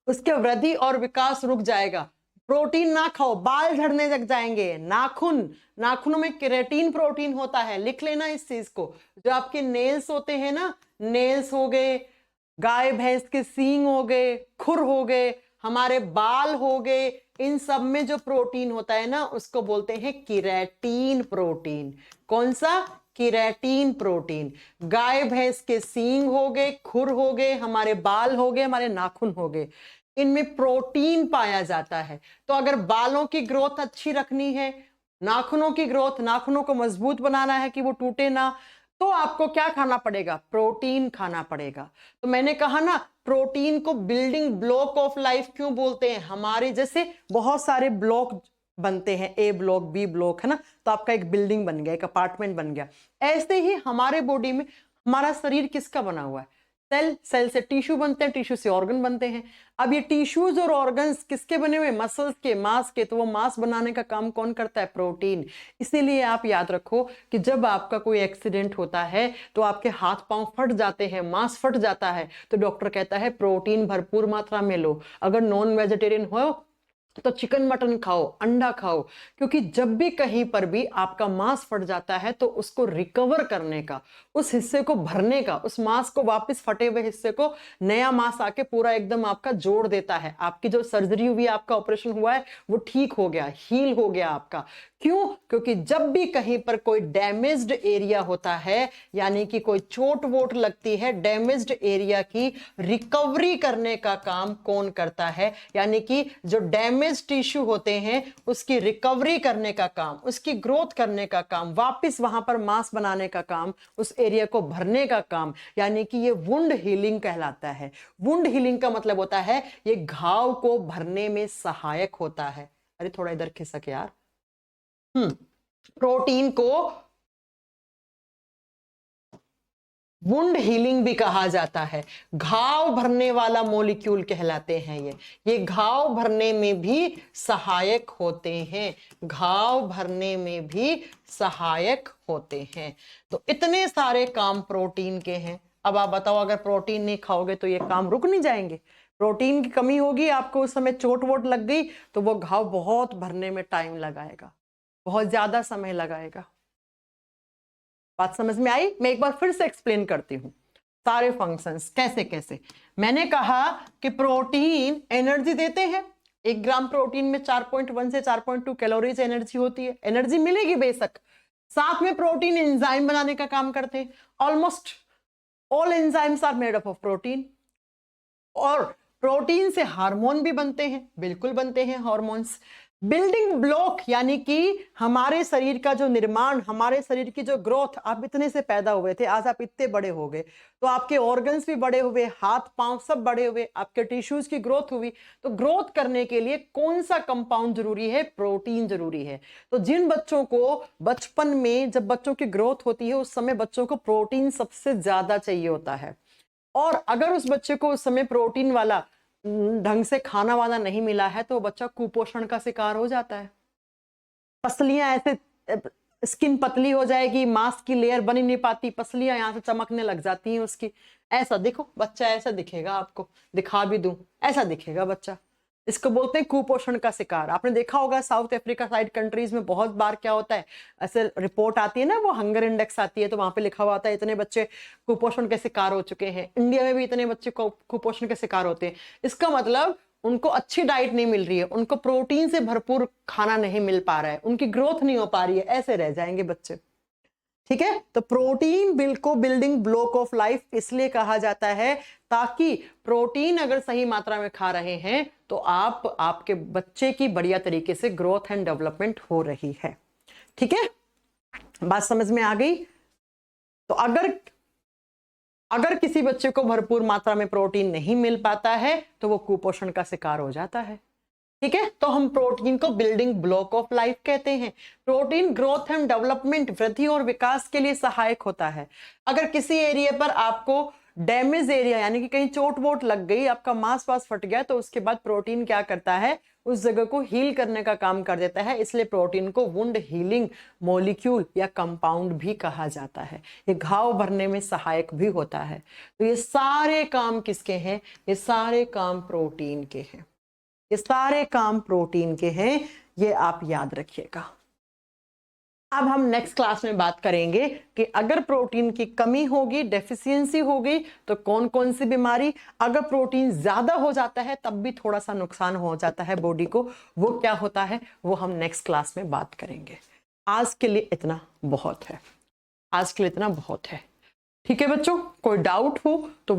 उसके वृद्धि और विकास रुक जाएगा। प्रोटीन ना खाओ, बाल झड़ने लग जाएंगे, नाखूनों में केराटिन प्रोटीन होता है, लिख लेना इस चीज को। जो आपके नेल्स होते हैं ना, नेल्स हो गए, गाय भैंस के सींग हो गए, खुर हो गए, हमारे बाल हो गए, इन सब में जो प्रोटीन होता है ना उसको बोलते हैं केराटिन प्रोटीन। कौन सा? Keratin protein. गाय भैंस के सींग हो गए, खुर हो गए, हमारे बाल हो गए, हमारे नाखून हो गए, इनमें प्रोटीन पाया जाता है। तो अगर बालों की ग्रोथ अच्छी रखनी है, नाखूनों की ग्रोथ, नाखूनों को मजबूत बनाना है कि वो टूटे ना, तो आपको क्या खाना पड़ेगा? प्रोटीन खाना पड़ेगा। तो मैंने कहा ना, प्रोटीन को बिल्डिंग ब्लॉक ऑफ लाइफ क्यों बोलते हैं? हमारे जैसे बहुत सारे ब्लॉक बनते हैं, ए ब्लॉक, बी ब्लॉक, है ना, तो आपका एक बिल्डिंग बन गया, एक अपार्टमेंट बन गया। ऐसे ही हमारे बॉडी में हमारा शरीर किसका बना हुआ है? सेल, सेल से टिश्यू बनते हैं, टिश्यू से ऑर्गन बनते हैं। अब ये टिश्यूज और ऑर्गन्स किसके बने हुए? मसल्स के, मांस के। तो वो मांस बनाने का काम कौन करता है? प्रोटीन। इसीलिए आप याद रखो कि जब आपका कोई एक्सीडेंट होता है तो आपके हाथ पांव फट जाते हैं, मांस फट जाता है, तो डॉक्टर कहता है प्रोटीन भरपूर मात्रा में लो। अगर नॉन वेजिटेरियन हो तो चिकन मटन खाओ, अंडा खाओ, क्योंकि जब भी कहीं पर भी आपका मांस फट जाता है तो उसको रिकवर करने का, उस हिस्से को भरने का, उस मांस को वापस फटे हुए हिस्से को नया मांस आके पूरा एकदम आपका जोड़ देता है। आपकी जो सर्जरी हुई, आपका ऑपरेशन हुआ है, वो ठीक हो गया, हील हो गया आपका। क्यों? क्योंकि जब भी कहीं पर कोई डैमेज्ड एरिया होता है, यानी कि कोई चोट वोट लगती है, डैमेज्ड एरिया की रिकवरी करने का काम कौन करता है? यानी कि जो डैमेज टिश्यू होते हैं उसकी रिकवरी करने का काम, उसकी ग्रोथ करने का काम, वापस वहां पर मांस बनाने का काम, उस एरिया को भरने का काम, यानी कि ये वुंड हीलिंग कहलाता है। वुंड हीलिंग का मतलब होता है ये घाव को भरने में सहायक होता है। अरे थोड़ा इधर खिसक यार। प्रोटीन को वुंड हीलिंग भी कहा जाता है। घाव भरने वाला मॉलिक्यूल कहलाते हैं ये घाव भरने में भी सहायक होते हैं, घाव भरने में भी सहायक होते हैं। तो इतने सारे काम प्रोटीन के हैं। अब आप बताओ, अगर प्रोटीन नहीं खाओगे तो ये काम रुक नहीं जाएंगे? प्रोटीन की कमी होगी, आपको उस समय चोट वोट लग गई तो वो घाव बहुत भरने में टाइम लगाएगा, बहुत ज्यादा समय लगाएगा। बात समझ में आई? मैं एक बार फिर से एक्सप्लेन करती हूं सारे फंक्शंस कैसे कैसे। मैंने कहा कि प्रोटीन एनर्जी देते हैं। 1 ग्राम प्रोटीन में 4.1 से 4.2 कैलोरीज एनर्जी होती है। एनर्जी मिलेगी बेशक, साथ में प्रोटीन एंजाइम बनाने का काम करते हैं। Almost all enzymes are made up of protein. और प्रोटीन से हार्मोन भी बनते हैं, बिल्कुल बनते हैं हार्मोन्स। बिल्डिंग ब्लॉक यानी कि हमारे शरीर का जो निर्माण, हमारे शरीर की जो ग्रोथ, आप इतने से पैदा हुए थे, आज आप इतने बड़े हो गए, तो आपके ऑर्गन्स भी बड़े हुए, हाथ पांव सब बड़े हुए, आपके टिश्यूज की ग्रोथ हुई। तो ग्रोथ करने के लिए कौन सा कंपाउंड जरूरी है? प्रोटीन जरूरी है। तो जिन बच्चों को बचपन में, जब बच्चों की ग्रोथ होती है, उस समय बच्चों को प्रोटीन सबसे ज्यादा चाहिए होता है। और अगर उस बच्चे को उस समय प्रोटीन वाला ढंग से खाना वाना नहीं मिला है तो बच्चा कुपोषण का शिकार हो जाता है। पसलियां ऐसे, स्किन पतली हो जाएगी, मांस की लेयर बन ही नहीं पाती, पसलियां यहां से चमकने लग जाती हैं उसकी। ऐसा देखो बच्चा, ऐसा दिखेगा, आपको दिखा भी दूं, ऐसा दिखेगा बच्चा। इसको बोलते हैं कुपोषण का शिकार। आपने देखा होगा साउथ अफ्रीका साइड कंट्रीज में बहुत बार क्या होता है, ऐसे रिपोर्ट आती है ना, वो हंगर इंडेक्स आती है, तो वहां पे लिखा हुआ आता है इतने बच्चे कुपोषण के शिकार हो चुके हैं। इंडिया में भी इतने बच्चे कुपोषण के शिकार होते हैं। इसका मतलब उनको अच्छी डाइट नहीं मिल रही है, उनको प्रोटीन से भरपूर खाना नहीं मिल पा रहा है, उनकी ग्रोथ नहीं हो पा रही है, ऐसे रह जाएंगे बच्चे। ठीक है, तो प्रोटीन को बिल्डिंग ब्लॉक ऑफ लाइफ इसलिए कहा जाता है ताकि प्रोटीन अगर सही मात्रा में खा रहे हैं तो आपके बच्चे की बढ़िया तरीके से ग्रोथ एंड डेवलपमेंट हो रही है। ठीक है, बात समझ में आ गई? तो अगर किसी बच्चे को भरपूर मात्रा में प्रोटीन नहीं मिल पाता है तो वो कुपोषण का शिकार हो जाता है। ठीक है, तो हम प्रोटीन को बिल्डिंग ब्लॉक ऑफ लाइफ कहते हैं। प्रोटीन ग्रोथ एंड डेवलपमेंट, वृद्धि और विकास के लिए सहायक होता है। अगर किसी एरिया पर आपको डैमेज एरिया यानी कि कहीं चोट वोट लग गई, आपका मांस वास फट गया, तो उसके बाद प्रोटीन क्या करता है? उस जगह को हील करने का काम कर देता है। इसलिए प्रोटीन को वुंड हीलिंग मॉलिक्यूल या कंपाउंड भी कहा जाता है। ये घाव भरने में सहायक भी होता है। तो ये सारे काम किसके हैं? ये सारे काम प्रोटीन के हैं। ये सारे काम प्रोटीन के हैं, ये आप याद रखिएगा। अब हम नेक्स्ट क्लास में बात करेंगे कि अगर प्रोटीन की कमी होगी, डेफिशिएंसी होगी, तो कौन कौन सी बीमारी, अगर प्रोटीन ज्यादा हो जाता है तब भी थोड़ा सा नुकसान हो जाता है बॉडी को, वो क्या होता है, वो हम नेक्स्ट क्लास में बात करेंगे। आज के लिए इतना बहुत है, आज के लिए इतना बहुत है। ठीक है बच्चों, कोई डाउट हो तो